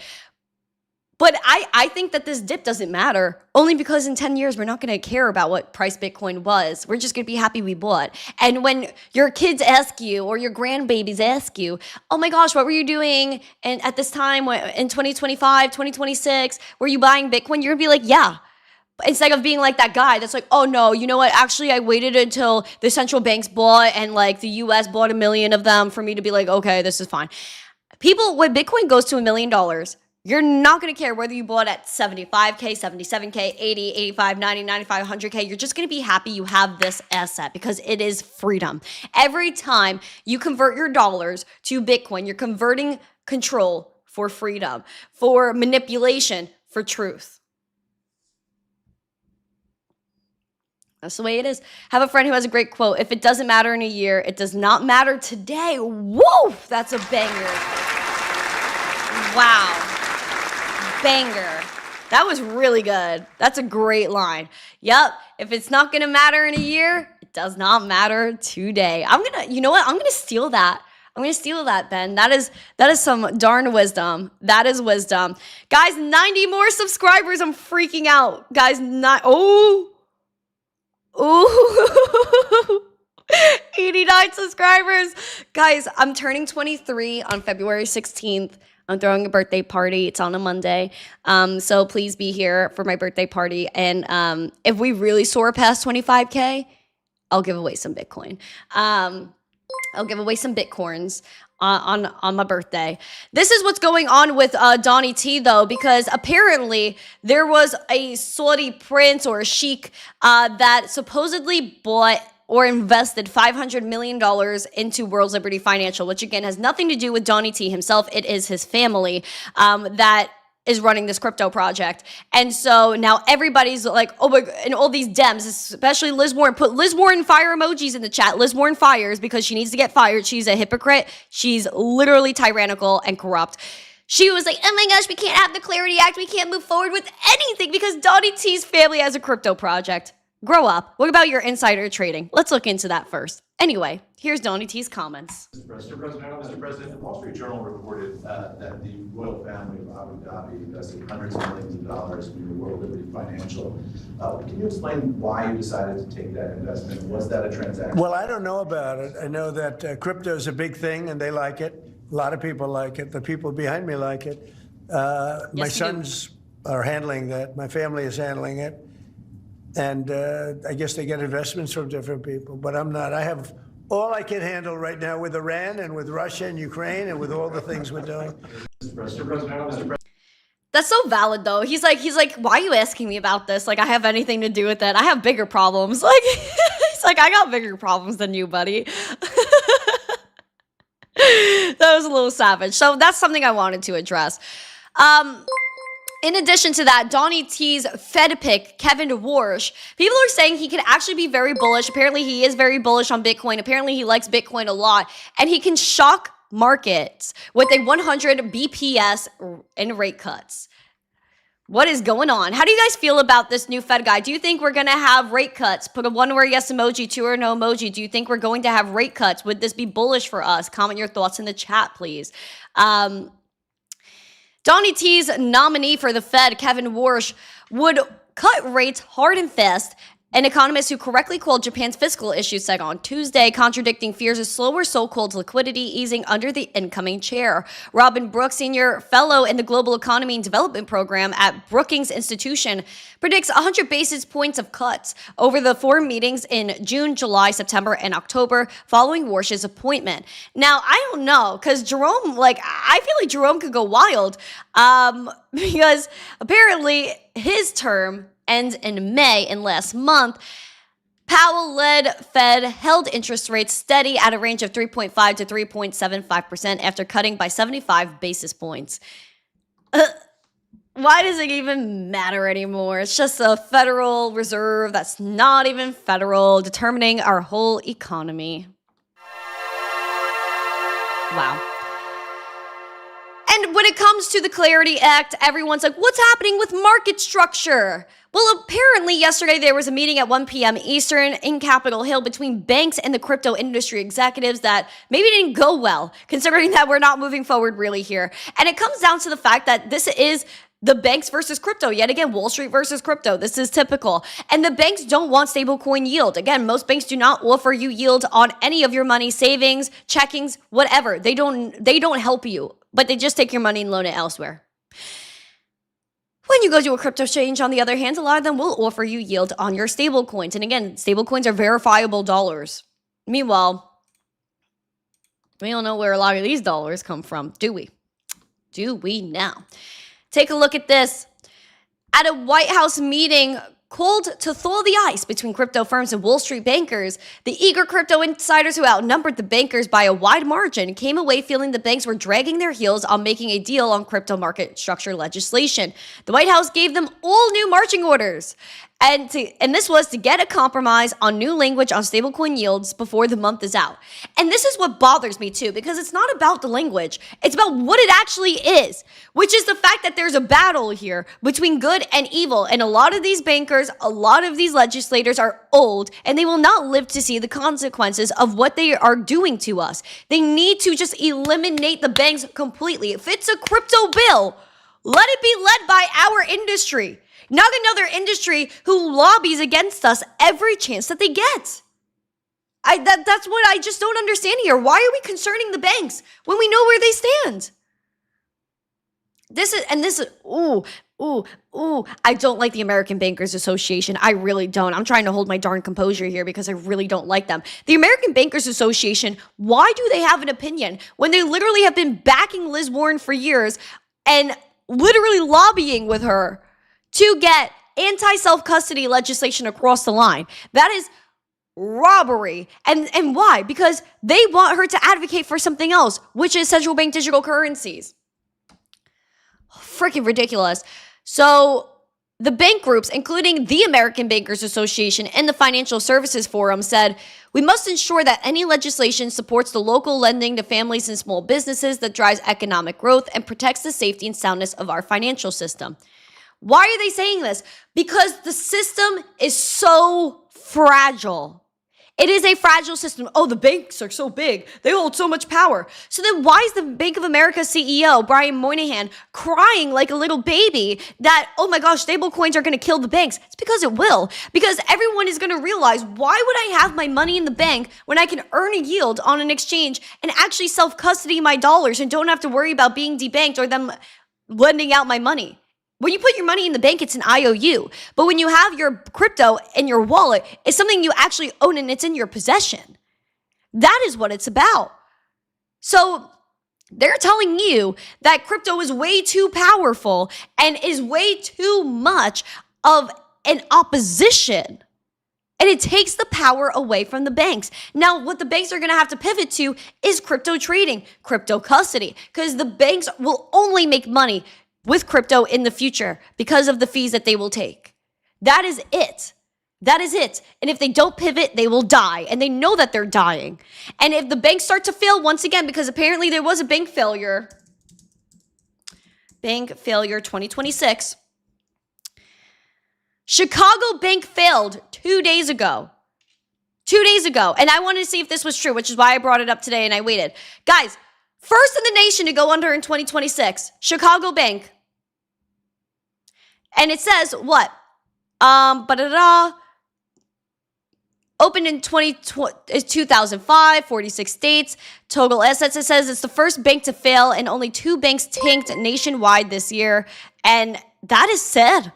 But I think that this dip doesn't matter, only because in 10 years, we're not going to care about what price Bitcoin was. We're just going to be happy we bought. And when your kids ask you or your grandbabies ask you, oh my gosh, what were you doing and at this time in 2025, 2026, were you buying Bitcoin? You're going to be like, yeah. Instead of being like that guy that's like, oh no, you know what? Actually, I waited until the central banks bought and like the US bought 1 million of them for me to be like, okay, this is fine. People, when Bitcoin goes to $1 million, you're not going to care whether you bought at 75K, 77K, 80, 85, 90, 95, 100K. You're just going to be happy you have this asset because it is freedom. Every time you convert your dollars to Bitcoin, you're converting control for freedom, for manipulation, for truth. That's the way it is. Have a friend who has a great quote. If it doesn't matter in a year, it does not matter today. Whoa, that's a banger. Wow. Banger. That was really good. That's a great line. Yep. If it's not going to matter in a year, it does not matter today. You know what? I'm going to steal that. I'm going to steal that, Ben. That is some darn wisdom. That is wisdom. Guys, 90 more subscribers. I'm freaking out. Guys, 89 subscribers. Guys, I'm turning 23 on February 16th. I'm throwing a birthday party. It's on a Monday. So please be here for my birthday party. And if we really soar past 25K, I'll give away some Bitcoin. I'll give away some Bitcoins on my birthday. This is what's going on with Donnie T, though, because apparently there was a Saudi prince or a sheik that supposedly bought or invested $500 million into World Liberty Financial, which again has nothing to do with Donnie T himself. It is his family that is running this crypto project. And so now everybody's like, oh my God, and all these Dems, especially Liz Warren, put Liz Warren fire emojis in the chat. Liz Warren fires because she needs to get fired. She's a hypocrite. She's literally tyrannical and corrupt. She was like, oh my gosh, we can't have the Clarity Act. We can't move forward with anything because Donnie T's family has a crypto project. Grow up. What about your insider trading? Let's look into that first. Anyway, here's Donnie T's comments. Mr. President, the Wall Street Journal reported that the royal family of Abu Dhabi invested hundreds of millions of dollars in World Liberty Financial. Can you explain why you decided to take that investment? Was that a transaction? Well, I don't know about it. I know that crypto is a big thing and they like it. A lot of people like it. The people behind me like it. My sons are handling that. My family is handling it. And I guess they get investments from different people, but I'm not. I have all I can handle right now with Iran and with Russia and Ukraine and with all the things we're doing. Mr. President. That's so valid, though. He's like, why are you asking me about this? Like, I have anything to do with it. I have bigger problems. Like, he's like, I got bigger problems than you, buddy. That was a little savage. So that's something I wanted to address. In addition to that, Donnie T's Fed pick, Kevin Warsh, people are saying he can actually be very bullish. Apparently, he is very bullish on Bitcoin. Apparently, he likes Bitcoin a lot. And he can shock markets with a 100 BPS in rate cuts. What is going on? How do you guys feel about this new Fed guy? Do you think we're going to have rate cuts? Put a one or yes emoji, two or no emoji. Do you think we're going to have rate cuts? Would this be bullish for us? Comment your thoughts in the chat, please. Donnie T's nominee for the Fed, Kevin Warsh, would cut rates hard and fast. An economist who correctly called Japan's fiscal issues said on Tuesday, contradicting fears of slower so-called liquidity easing under the incoming chair. Robin Brooks, senior fellow in the Global Economy and Development Program at Brookings Institution, predicts 100 basis points of cuts over the 4 meetings in June, July, September, and October following Warsh's appointment. Now, I don't know, because Jerome, I feel like Jerome could go wild because apparently his term ends in May, and last month, Powell-led Fed held interest rates steady at a range of 3.5 to 3.75% after cutting by 75 basis points. Why does it even matter anymore? It's just a Federal Reserve that's not even federal, determining our whole economy. Wow. And when it comes to the Clarity Act, everyone's like, what's happening with market structure? Well, apparently yesterday there was a meeting at 1 p.m. Eastern in Capitol Hill between banks and the crypto industry executives that maybe didn't go well, considering that we're not moving forward really here. And it comes down to the fact that this is the banks versus crypto. Yet again, Wall Street versus crypto. This is typical. And the banks don't want stablecoin yield. Again, most banks do not offer you yield on any of your money, savings, checkings, whatever. They don't help you, but they just take your money and loan it elsewhere. When you go to a crypto exchange, on the other hand, a lot of them will offer you yield on your stable coins. And again, stable coins are verifiable dollars. Meanwhile, we don't know where a lot of these dollars come from, do we? Do we now? Take a look at this. At a White House meeting called to thaw the ice between crypto firms and Wall Street bankers, the eager crypto insiders who outnumbered the bankers by a wide margin came away feeling the banks were dragging their heels on making a deal on crypto market structure legislation. The White House gave them all new marching orders. And this was to get a compromise on new language on stablecoin yields before the month is out. And this is what bothers me too, because it's not about the language. It's about what it actually is, which is the fact that there's a battle here between good and evil. And a lot of these bankers, a lot of these legislators are old, and they will not live to see the consequences of what they are doing to us. They need to just eliminate the banks completely. If it's a crypto bill, let it be led by our industry. Not another industry who lobbies against us every chance that they get. That's what I just don't understand here. Why are we concerning the banks when we know where they stand? I don't like the American Bankers Association. I really don't. I'm trying to hold my darn composure here because I really don't like them. The American Bankers Association, why do they have an opinion when they literally have been backing Liz Warren for years and literally lobbying with her to get anti-self-custody legislation across the line? That is robbery. And why? Because they want her to advocate for something else, which is central bank digital currencies. Freaking ridiculous. So the bank groups, including the American Bankers Association and the Financial Services Forum, said, we must ensure that any legislation supports the local lending to families and small businesses that drives economic growth and protects the safety and soundness of our financial system. Why are they saying this? Because the system is so fragile. It is a fragile system. Oh, the banks are so big. They hold so much power. So then why is the Bank of America CEO, Brian Moynihan, crying like a little baby that, oh my gosh, stable coins are going to kill the banks? It's because it will. Because everyone is going to realize, why would I have my money in the bank when I can earn a yield on an exchange and actually self-custody my dollars and don't have to worry about being debanked or them lending out my money? When you put your money in the bank, it's an IOU. But when you have your crypto in your wallet, it's something you actually own and it's in your possession. That is what it's about. So they're telling you that crypto is way too powerful and is way too much of an opposition. And it takes the power away from the banks. Now, what the banks are going to have to pivot to is crypto trading, crypto custody, because the banks will only make money with crypto in the future because of the fees that they will take. That is it. That is it. And if they don't pivot, they will die. And they know that they're dying. And if the banks start to fail once again, because apparently there was a bank failure 2026. Chicago Bank failed 2 days ago. 2 days ago. And I wanted to see if this was true, which is why I brought it up today and I waited. Guys, first in the nation to go under in 2026, Chicago Bank. And it says what? Opened in 2005, 46 states, total assets. It says it's the first bank to fail and only 2 banks tanked nationwide this year. And that is sad.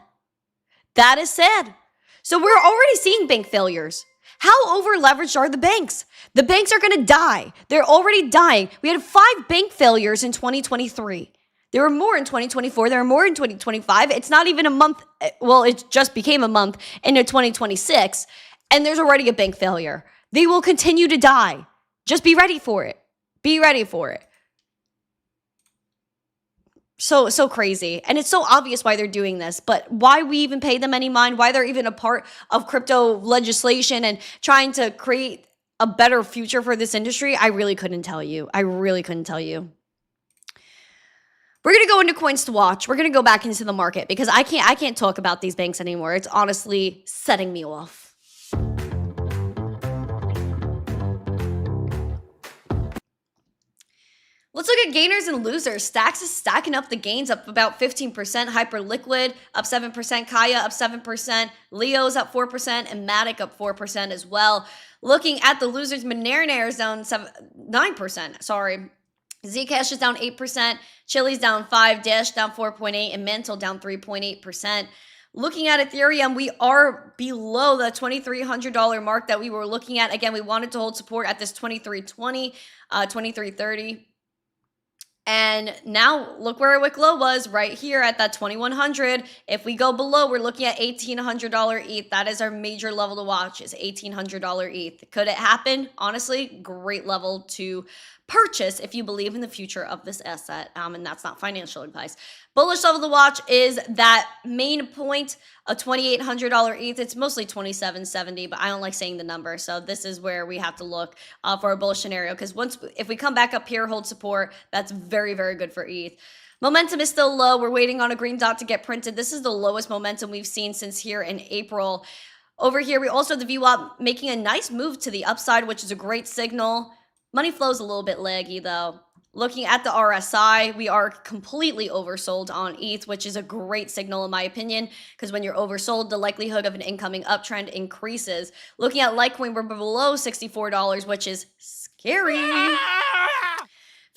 That is sad. So we're already seeing bank failures. How over leveraged are the banks? The banks are going to die. They're already dying. We had 5 bank failures in 2023. There were more in 2024. There were more in 2025. It's not even a month. Well, it just became a month into 2026. and there's already a bank failure. They will continue to die. Just be ready for it. Be ready for it. So crazy. And it's so obvious why they're doing this, but why we even pay them any mind, why they're even a part of crypto legislation and trying to create a better future for this industry, I really couldn't tell you. I really couldn't tell you. We're going to go into coins to watch. We're going to go back into the market because I can't talk about these banks anymore. It's honestly setting me off. Let's look at gainers and losers. Stacks is stacking up the gains, up about 15%. Hyperliquid up 7%. Kaya up 7%. Leo's up 4%. And MATIC up 4% as well. Looking at the losers, Monero is down 9%. Sorry. Zcash is down 8%. Chili's down 5%. Dash down 4.8%. And Mantle down 3.8%. Looking at Ethereum, we are below the $2,300 mark that we were looking at. Again, we wanted to hold support at this 2320, 2330. And now look where our wick low was, right here at that 2100. If we go below, we're looking at $1,800 ETH. That is our major level to watch, is $1,800 ETH. Could it happen? Honestly, great level to purchase if you believe in the future of this asset, and that's not financial advice. Bullish level to watch is that main point of $2,800 ETH. It's mostly $2,770, but I don't like saying the number, so this is where we have to look for a bullish scenario, because if we come back up here, hold support, that's very, very good for ETH. Momentum is still low. We're waiting on a green dot to get printed. This is the lowest momentum we've seen since here in April. Over here, we also have the VWAP making a nice move to the upside, which is a great signal. Money flow is a little bit laggy though. Looking at the RSI, we are completely oversold on ETH, which is a great signal in my opinion, because when you're oversold, the likelihood of an incoming uptrend increases. Looking at Litecoin, we're below $64, which is scary.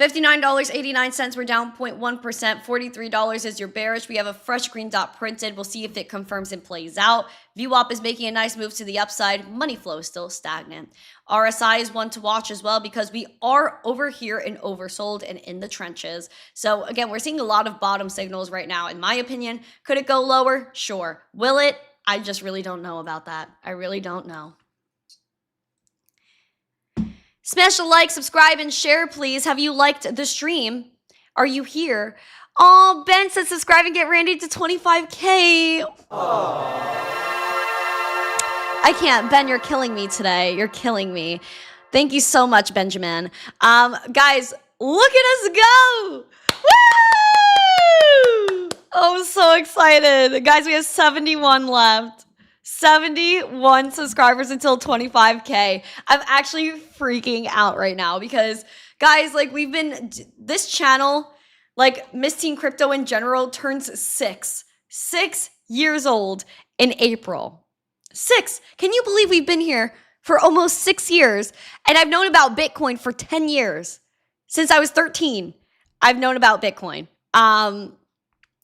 $59.89, we're down 0.1%. $43 is your bearish. We have a fresh green dot printed. We'll see if it confirms and plays out. VWAP is making a nice move to the upside. Money flow is still stagnant. RSI is one to watch as well because we are over here and oversold and in the trenches. So again, we're seeing a lot of bottom signals right now. In my opinion, could it go lower? Sure. Will it? I just really don't know about that. I really don't know. Smash a like, subscribe, and share, please. Have you liked the stream? Are you here? Oh, Ben said subscribe and get Randy to 25K. I can't. Ben, you're killing me today. You're killing me. Thank you so much, Benjamin. Guys, look at us go. Woo! Oh, I'm so excited. Guys, we have 71 left. 71 subscribers until 25K. I'm actually freaking out right now because, guys, like this channel, like missteencrypto in general, turns 6 years old in April. 6. Can you believe we've been here for almost 6 years? And I've known about Bitcoin for 10 years. Since I was 13, I've known about Bitcoin.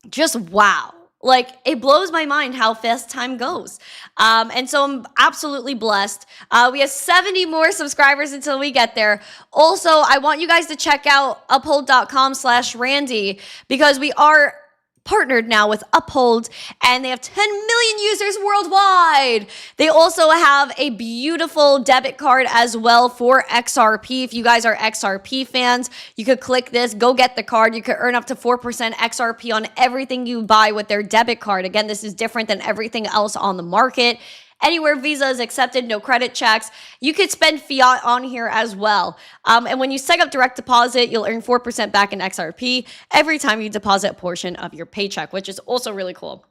Just wow. Like, it blows my mind how fast time goes. And so I'm absolutely blessed. We have 70 more subscribers until we get there. Also, I want you guys to check out uphold.com/Randy because we are partnered now with Uphold, and they have 10 million users worldwide. They also have a beautiful debit card as well for XRP. If you guys are XRP fans, you could click this, go get the card. You could earn up to 4% XRP on everything you buy with their debit card. Again, this is different than everything else on the market. Anywhere Visa is accepted, no credit checks. You could spend fiat on here as well. And when you set up direct deposit, you'll earn 4% back in XRP every time you deposit a portion of your paycheck, which is also really cool.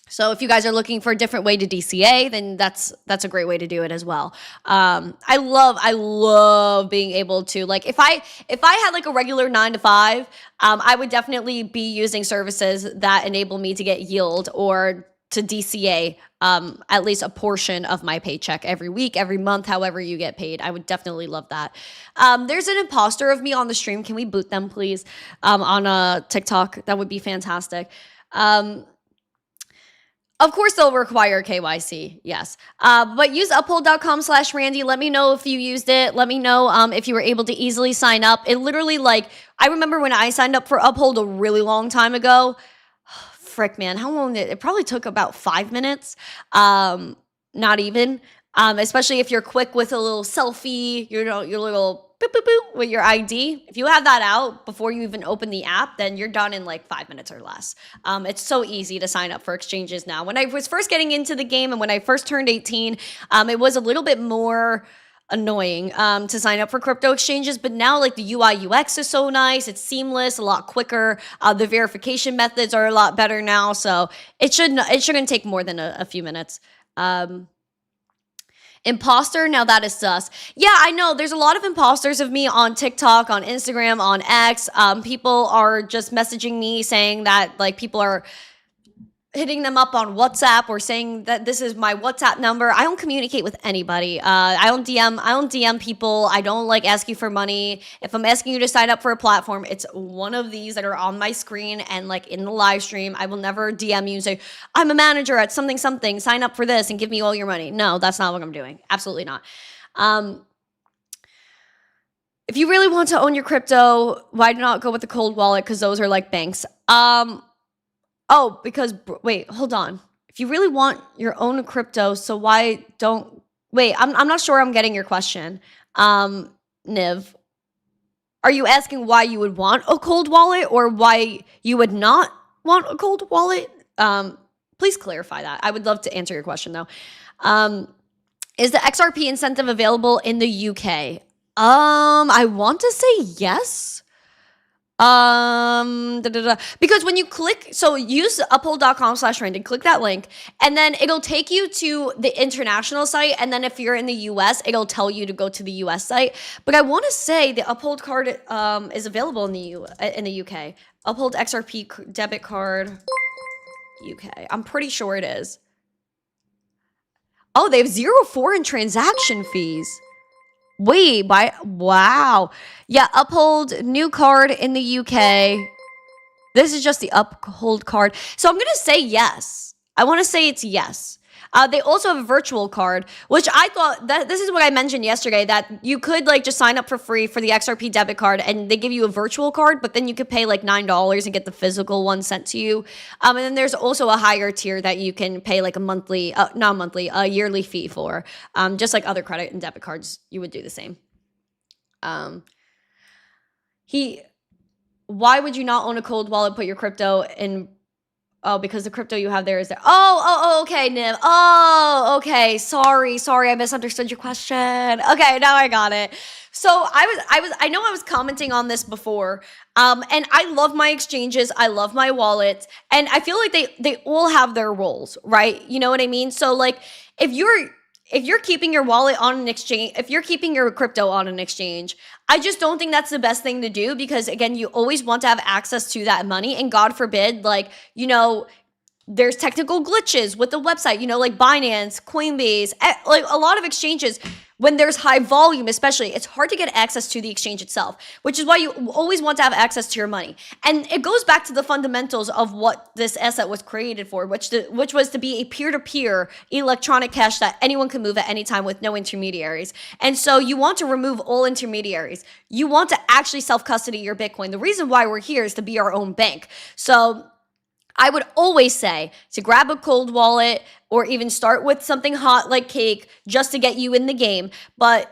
So if you guys are looking for a different way to DCA, then that's a great way to do it as well. I love being able to, like, if I had like a regular 9 to 5, I would definitely be using services that enable me to get yield or to DCA at least a portion of my paycheck every week, every month, however you get paid. I would definitely love that. There's an imposter of me on the stream. Can we boot them, please, on TikTok? That would be fantastic. Of course, they'll require KYC, yes. But use uphold.com/Randy. Let me know if you used it. Let me know if you were able to easily sign up. It literally, like, I remember when I signed up for Uphold a really long time ago. Frick, man, how long did it? It probably took about 5 minutes. Not even. especially if you're quick with a little selfie, your little boop, boop, boop with your ID. If you have that out before you even open the app, then you're done in like 5 minutes or less. It's so easy to sign up for exchanges now. When I was first getting into the game and when I first turned 18, it was a little bit more annoying to sign up for crypto exchanges, but now like the UI UX is so nice, it's seamless, a lot quicker. The verification methods are a lot better now, so it shouldn't take more than a few minutes. Imposter, now that is sus. Yeah, I know there's a lot of imposters of me on TikTok, on Instagram, on X. People are just messaging me saying that like people are hitting them up on WhatsApp or saying that this is my WhatsApp number. I don't communicate with anybody. I don't DM people. I don't like ask you for money. If I'm asking you to sign up for a platform, it's one of these that are on my screen and like in the live stream. I will never DM you and say, I'm a manager at something, sign up for this and give me all your money. No, that's not what I'm doing. Absolutely not. If you really want to own your crypto, why not go with the cold wallet? Because those are like banks. Oh, because, wait, hold on. If you really want your own crypto, so why don't, wait, I'm not sure I'm getting your question. Niv, are you asking why you would want a cold wallet or why you would not want a cold wallet? Please clarify that. I would love to answer your question though. Is the XRP incentive available in the UK? I want to say yes. Because when you click, so use uphold.com/trending, click that link, and then it'll take you to the international site. And then if you're in the US, it'll tell you to go to the US site. But I want to say the Uphold card is available in the UK. Uphold XRP debit card, UK. I'm pretty sure it is. Oh, they have 0 foreign transaction fees. Wait, wow. Yeah, Uphold, new card in the UK. This is just the Uphold card. So I'm going to say yes. I want to say it's yes. They also have a virtual card, which I thought that this is what I mentioned yesterday, that you could like just sign up for free for the XRP debit card and they give you a virtual card, but then you could pay like $9 and get the physical one sent to you. And then there's also a higher tier that you can pay like a yearly fee for. Just like other credit and debit cards, you would do the same. Why would you not own a cold wallet, put your crypto in? Oh, because the crypto you have there is there. Oh, okay, Niv. Oh, okay. Sorry, I misunderstood your question. Okay, now I got it. So I know I was commenting on this before. And I love my exchanges. I love my wallets. And I feel like they all have their roles, right? You know what I mean? So like if you're keeping your wallet on an exchange, if you're keeping your crypto on an exchange, I just don't think that's the best thing to do because, again, you always want to have access to that money. And God forbid, like, you know, there's technical glitches with the website, you know, like Binance, Coinbase, like a lot of exchanges. When there's high volume, especially, it's hard to get access to the exchange itself, which is why you always want to have access to your money. And it goes back to the fundamentals of what this asset was created for, which was to be a peer-to-peer electronic cash that anyone can move at any time with no intermediaries. And so you want to remove all intermediaries. You want to actually self-custody your Bitcoin. The reason why we're here is to be our own bank. So I would always say to grab a cold wallet or even start with something hot like cake just to get you in the game, but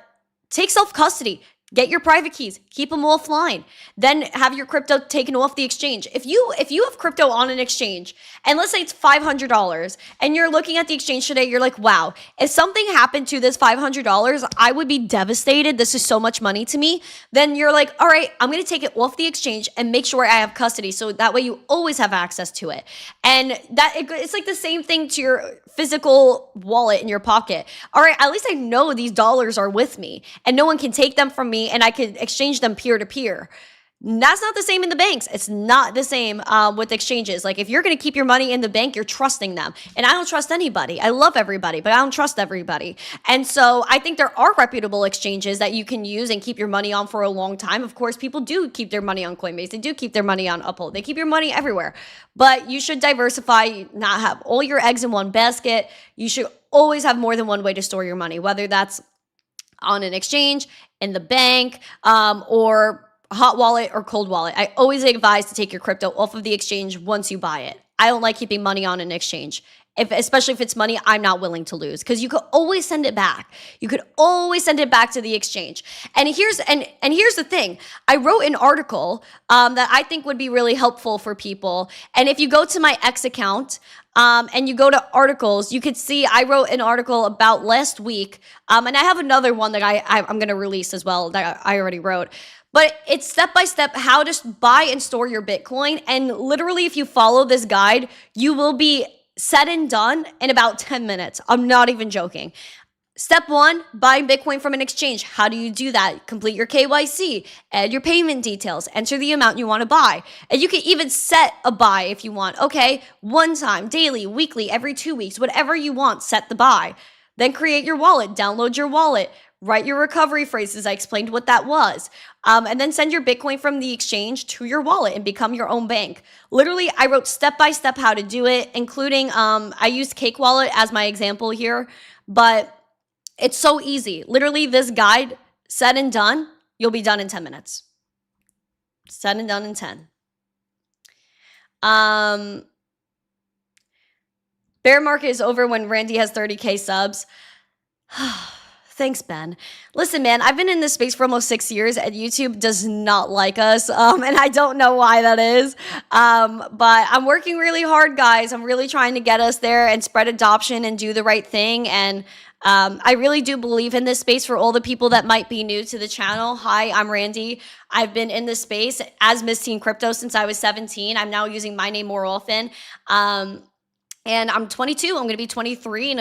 take self-custody. Get your private keys, keep them offline, then have your crypto taken off the exchange. If you have crypto on an exchange, and let's say it's $500, and you're looking at the exchange today, you're like, wow, if something happened to this $500, I would be devastated. This is so much money to me. Then you're like, all right, I'm going to take it off the exchange and make sure I have custody. So that way you always have access to it. And it's like the same thing to your physical wallet in your pocket. All right, at least I know these dollars are with me and no one can take them from me and I could exchange them peer to peer. That's not the same in the banks. It's not the same with exchanges. Like if you're going to keep your money in the bank, you're trusting them. And I don't trust anybody. I love everybody, but I don't trust everybody. And so I think there are reputable exchanges that you can use and keep your money on for a long time. Of course, people do keep their money on Coinbase. They do keep their money on Uphold. They keep your money everywhere. But you should diversify, not have all your eggs in one basket. You should always have more than one way to store your money, whether that's on an exchange, in the bank, or hot wallet or cold wallet. I always advise to take your crypto off of the exchange once you buy it. I don't like keeping money on an exchange. especially if it's money I'm not willing to lose, because you could always send it back. You could always send it back to the exchange. And here's the thing. I wrote an article that I think would be really helpful for people. And if you go to my X account and you go to articles, you could see I wrote an article about last week. And I have another one that I'm going to release as well that I already wrote. But it's step-by-step how to buy and store your Bitcoin. And literally, if you follow this guide, you will be said and done in about 10 minutes. I'm not even joking. Step 1, buying Bitcoin from an exchange. How do you do that? Complete your KYC, add your payment details, enter the amount you want to buy. And you can even set a buy if you want. Okay, one time, daily, weekly, every 2 weeks, whatever you want, set the buy. Then create your wallet, download your wallet, write your recovery phrases. I explained what that was. And then send your Bitcoin from the exchange to your wallet and become your own bank. Literally, I wrote step-by-step how to do it, including, I used Cake Wallet as my example here, but it's so easy. Literally, this guide, said and done, you'll be done in 10 minutes. Said and done in 10. Bear market is over when Randy has 30K subs. Thanks, Ben. Listen, man, I've been in this space for almost 6 years, and YouTube does not like us, and I don't know why that is, but I'm working really hard, guys. I'm really trying to get us there and spread adoption and do the right thing, and I really do believe in this space. For all the people that might be new to the channel, hi, I'm Randy. I've been in this space as missteencrypto since I was 17. I'm now using my name more often, and I'm 22. I'm going to be 23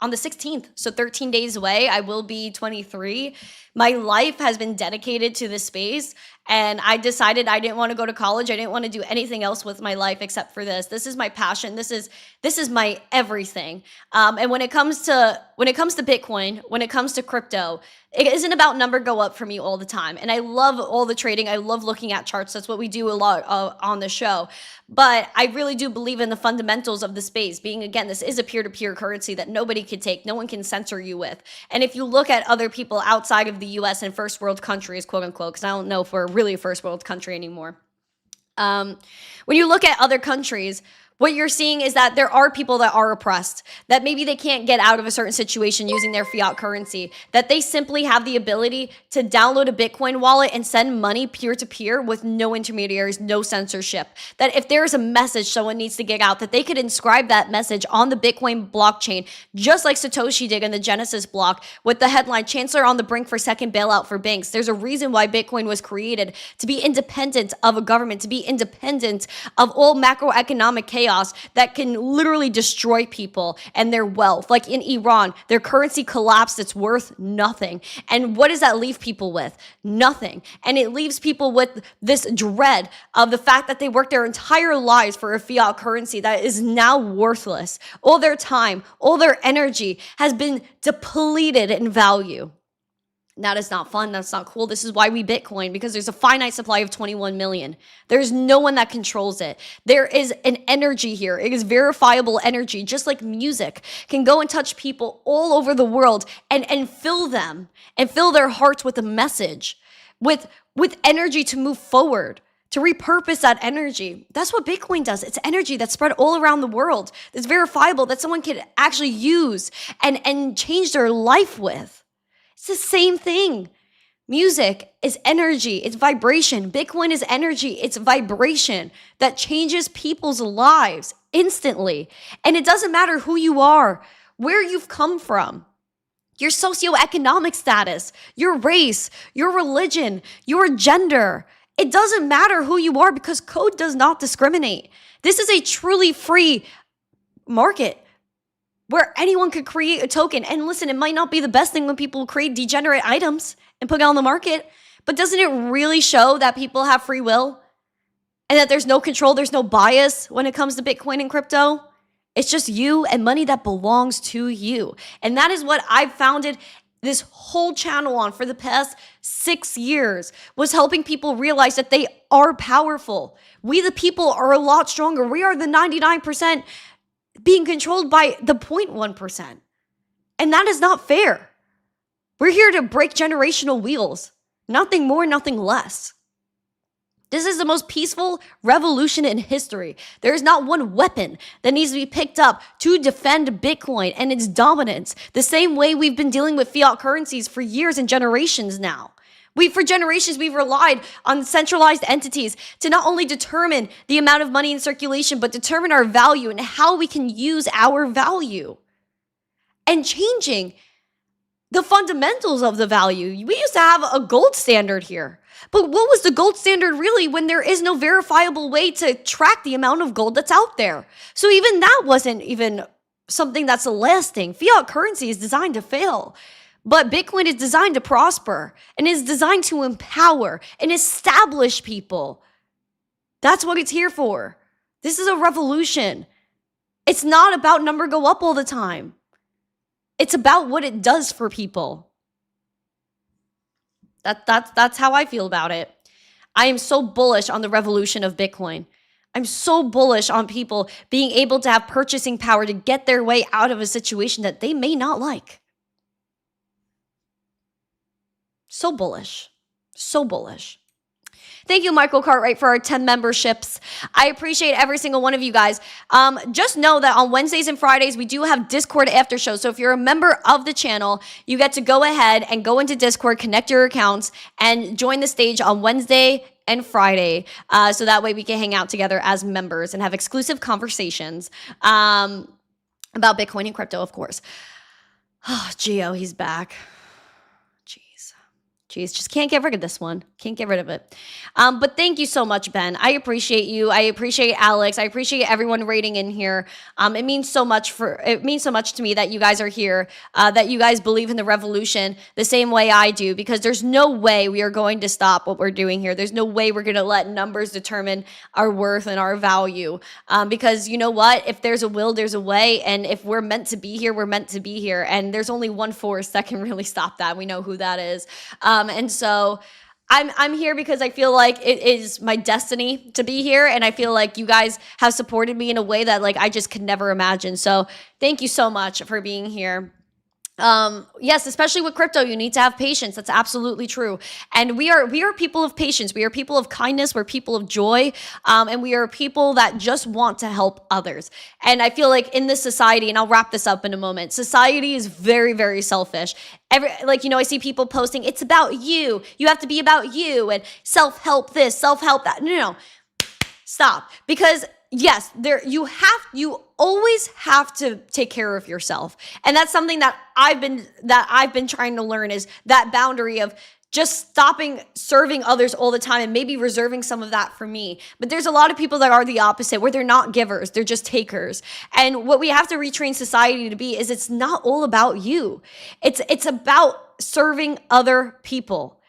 on the 16th. So 13 days away, I will be 23. My life has been dedicated to this space, and I decided I didn't want to go to college. I didn't want to do anything else with my life except for this. This is my passion. This is my everything. And when it comes to Bitcoin, when it comes to crypto, it isn't about number go up for me all the time. And I love all the trading. I love looking at charts. That's what we do a lot on the show. But I really do believe in the fundamentals of the space. Being, again, this is a peer-to-peer currency that nobody can take. No one can censor you with. And if you look at other people outside of the US and first world countries, quote unquote, because I don't know if we're really a first world country anymore. When you look at other countries, what you're seeing is that there are people that are oppressed, that maybe they can't get out of a certain situation using their fiat currency, that they simply have the ability to download a Bitcoin wallet and send money peer-to-peer with no intermediaries, no censorship. That if there is a message someone needs to get out, that they could inscribe that message on the Bitcoin blockchain, just like Satoshi did in the Genesis block with the headline, Chancellor on the brink for second bailout for banks. There's a reason why Bitcoin was created, to be independent of a government, to be independent of all macroeconomic chaos that can literally destroy people and their wealth. Like in Iran, their currency collapsed. It's worth nothing. And what does that leave people with? Nothing. And it leaves people with this dread of the fact that they worked their entire lives for a fiat currency that is now worthless. All their time, all their energy has been depleted in value. That is not fun. That's not cool. This is why we Bitcoin, because there's a finite supply of 21 million. There's no one that controls it. There is an energy here. It is verifiable energy, just like music can go and touch people all over the world and fill them and fill their hearts with a message, with energy to move forward, to repurpose that energy. That's what Bitcoin does. It's energy that's spread all around the world. It's verifiable, that someone can actually use and change their life with. It's the same thing. Music is energy. It's vibration. Bitcoin is energy. It's vibration that changes people's lives instantly. And it doesn't matter who you are, where you've come from, your socioeconomic status, your race, your religion, your gender. It doesn't matter who you are, because code does not discriminate. This is a truly free market where anyone could create a token. And listen, it might not be the best thing when people create degenerate items and put it on the market, but doesn't it really show that people have free will and that there's no control, there's no bias when it comes to Bitcoin and crypto? It's just you and money that belongs to you. And that is what I've founded this whole channel on for the past 6 years, was helping people realize that they are powerful. We, the people, are a lot stronger. We are the 99% being controlled by the 0.1%. And that is not fair. We're here to break generational wheels. Nothing more, nothing less. This is the most peaceful revolution in history. There is not one weapon that needs to be picked up to defend Bitcoin and its dominance, the same way we've been dealing with fiat currencies for years and generations now. For generations, we've relied on centralized entities to not only determine the amount of money in circulation, but determine our value and how we can use our value. And changing the fundamentals of the value. We used to have a gold standard here. But what was the gold standard really when there is no verifiable way to track the amount of gold that's out there? So even that wasn't even something that's lasting. Fiat currency is designed to fail. But Bitcoin is designed to prosper and is designed to empower and establish people. That's what it's here for. This is a revolution. It's not about number go up all the time. It's about what it does for people. That's how I feel about it. I am so bullish on the revolution of Bitcoin. I'm so bullish on people being able to have purchasing power to get their way out of a situation that they may not like. So bullish. So bullish. Thank you, Michael Cartwright, for our 10 memberships. I appreciate every single one of you guys. Just know that on Wednesdays and Fridays, we do have Discord after shows. So if you're a member of the channel, you get to go ahead and go into Discord, connect your accounts, and join the stage on Wednesday and Friday. So that way we can hang out together as members and have exclusive conversations about Bitcoin and crypto, of course. Oh, Gio, he's back. Jeez, just can't get rid of this one. Can't get rid of it. But thank you so much, Ben. I appreciate you. I appreciate Alex. I appreciate everyone rating in here. It means so much to me that you guys are here, that you guys believe in the revolution the same way I do, because there's no way we are going to stop what we're doing here. There's no way we're going to let numbers determine our worth and our value. Because you know what? If there's a will, there's a way. And if we're meant to be here, we're meant to be here. And there's only one force that can really stop that. We know who that is. And so I'm here because I feel like it is my destiny to be here. And I feel like you guys have supported me in a way that like I just could never imagine. So thank you so much for being here. Yes, especially with crypto, you need to have patience. That's absolutely true. And we are people of patience. We are people of kindness. We're people of joy. And we are people that just want to help others. And I feel like in this society, and I'll wrap this up in a moment, society is very, very selfish. I see people posting, it's about you. You have to be about you and self-help this, self-help that. No. Stop. Because yes, you always have to take care of yourself. And that's something that I've been trying to learn, is that boundary of just stopping serving others all the time and maybe reserving some of that for me. But there's a lot of people that are the opposite, where they're not givers, they're just takers. And what we have to retrain society to be is it's not all about you. It's about serving other people.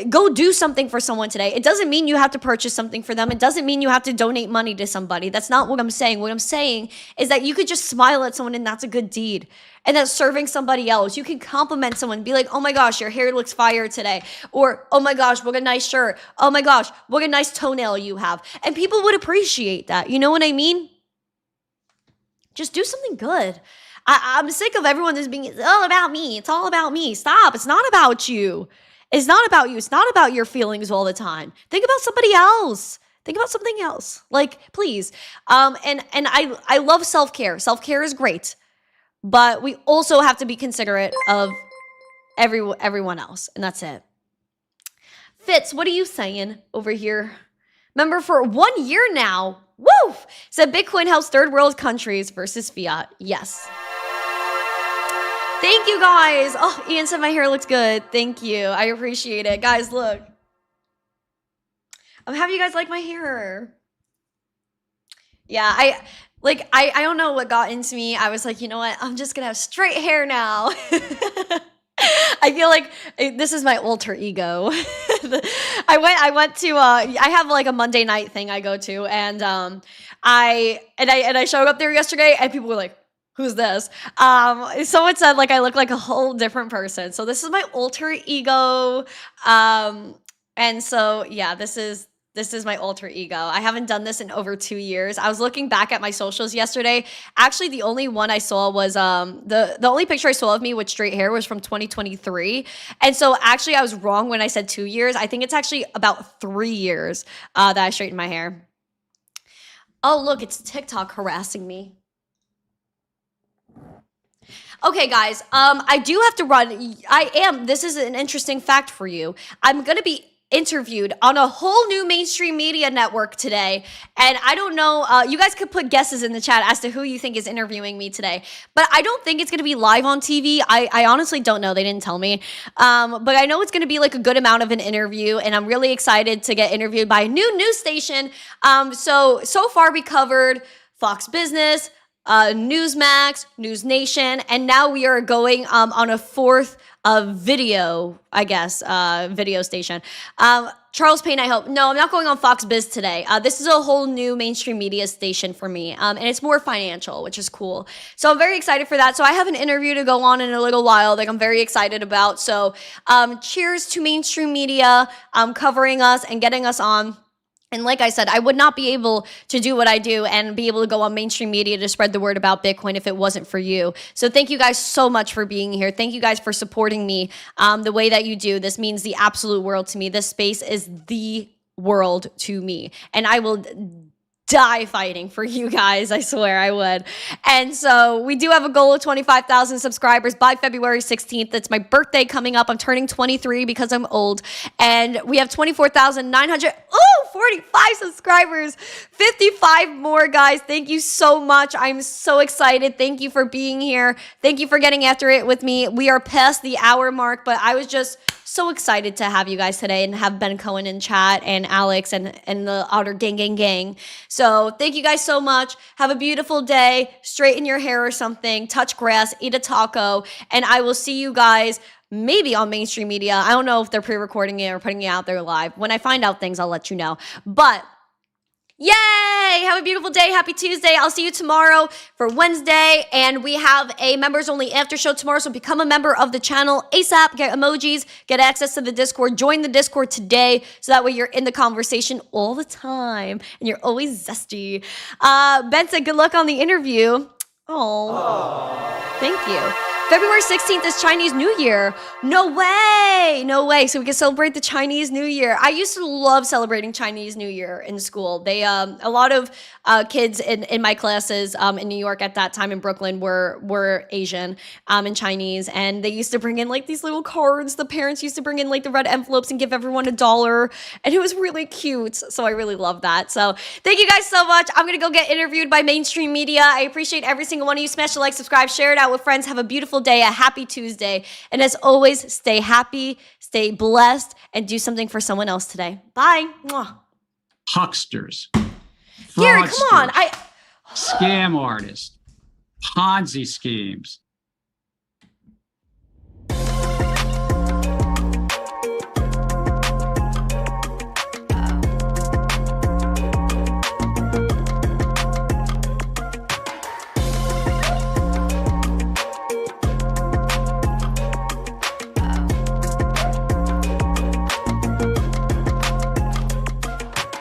Go do something for someone today. It doesn't mean you have to purchase something for them. It doesn't mean you have to donate money to somebody. That's not what I'm saying. What I'm saying is that you could just smile at someone and that's a good deed. And that's serving somebody else. You can compliment someone and be like, oh my gosh, your hair looks fire today. Or, oh my gosh, what a nice shirt. Oh my gosh, what a nice toenail you have. And people would appreciate that. You know what I mean? Just do something good. I'm sick of everyone just being, it's all about me. It's all about me. Stop. It's not about you. It's not about you. It's not about your feelings all the time. Think about somebody else. Think about something else. Like, please. And I love self-care. Self-care is great. But we also have to be considerate of everyone else. And that's it. Fitz, what are you saying over here? Remember, for 1 year now, woo! Said Bitcoin helps third world countries versus fiat. Yes. Thank you, guys. Oh, Ian said my hair looks good. Thank you. I appreciate it. Guys, look. I'm happy you guys like my hair. Yeah, I don't know what got into me. I was like, you know what? I'm just going to have straight hair now. I feel like this is my alter ego. I went to I have like a Monday night thing I go to, and I showed up there yesterday and people were like, who's this? Someone said like I look like a whole different person. So this is my alter ego. And so yeah, this is This is my alter ego. I haven't done this in over 2 years. I was looking back at my socials yesterday. Actually, the only one I saw was the only picture I saw of me with straight hair was from 2023. And so actually I was wrong when I said 2 years. I think it's actually about 3 years that I straightened my hair. Oh, look, it's TikTok harassing me. Okay, guys, I do have to run. This is an interesting fact for you. I'm going to be interviewed on a whole new mainstream media network today. And I don't know, you guys could put guesses in the chat as to who you think is interviewing me today. But I don't think it's going to be live on TV. I honestly don't know. They didn't tell me. But I know it's going to be like a good amount of an interview. And I'm really excited to get interviewed by a new news station. So far we covered Fox Business, Newsmax, News Nation, and now we are going on a fourth video, I guess, video station. Charles Payne, I hope. No, I'm not going on Fox Biz today. This is a whole new mainstream media station for me, and it's more financial, which is cool. So I'm very excited for that. So I have an interview to go on in a little while that I'm very excited about. So cheers to mainstream media covering us and getting us on. And like I said, I would not be able to do what I do and be able to go on mainstream media to spread the word about Bitcoin if it wasn't for you. So thank you guys so much for being here. Thank you guys for supporting me the way that you do. This means the absolute world to me. This space is the world to me. And I will die fighting for you guys. I swear I would. And so we do have a goal of 25,000 subscribers by February 16th. It's my birthday coming up. I'm turning 23 because I'm old. And we have 45 subscribers. 55 more, guys. Thank you so much. I'm so excited. Thank you for being here. Thank you for getting after it with me. We are past the hour mark, but I was just so excited to have you guys today and have Ben Cohen in chat and Alex and the outer gang. So thank you guys so much. Have a beautiful day. Straighten your hair or something. Touch grass. Eat a taco. And I will see you guys maybe on mainstream media. I don't know if they're pre-recording it or putting it out there live. When I find out things, I'll let you know. But yay! Have a beautiful day. Happy Tuesday. I'll see you tomorrow for Wednesday. And we have a members only after show tomorrow. So become a member of the channel ASAP. Get emojis. Get access to the Discord. Join the Discord today. So that way you're in the conversation all the time. And you're always zesty. Ben said good luck on the interview. Oh, thank you. February 16th is Chinese New Year. No way. So we can celebrate the Chinese New Year. I used to love celebrating Chinese New Year in school. They, a lot of kids in my classes in New York at that time in Brooklyn were Asian and Chinese. And they used to bring in like these little cards. The parents used to bring in like the red envelopes and give everyone $1. And it was really cute. So I really love that. So thank you guys so much. I'm going to go get interviewed by mainstream media. I appreciate every single one of you. Smash the like, subscribe, share it out with friends. Have a beautiful day, a happy Tuesday. And as always, stay happy, stay blessed, and do something for someone else today. Bye. Mwah. Hucksters, Gary, come on. scam artists, Ponzi schemes,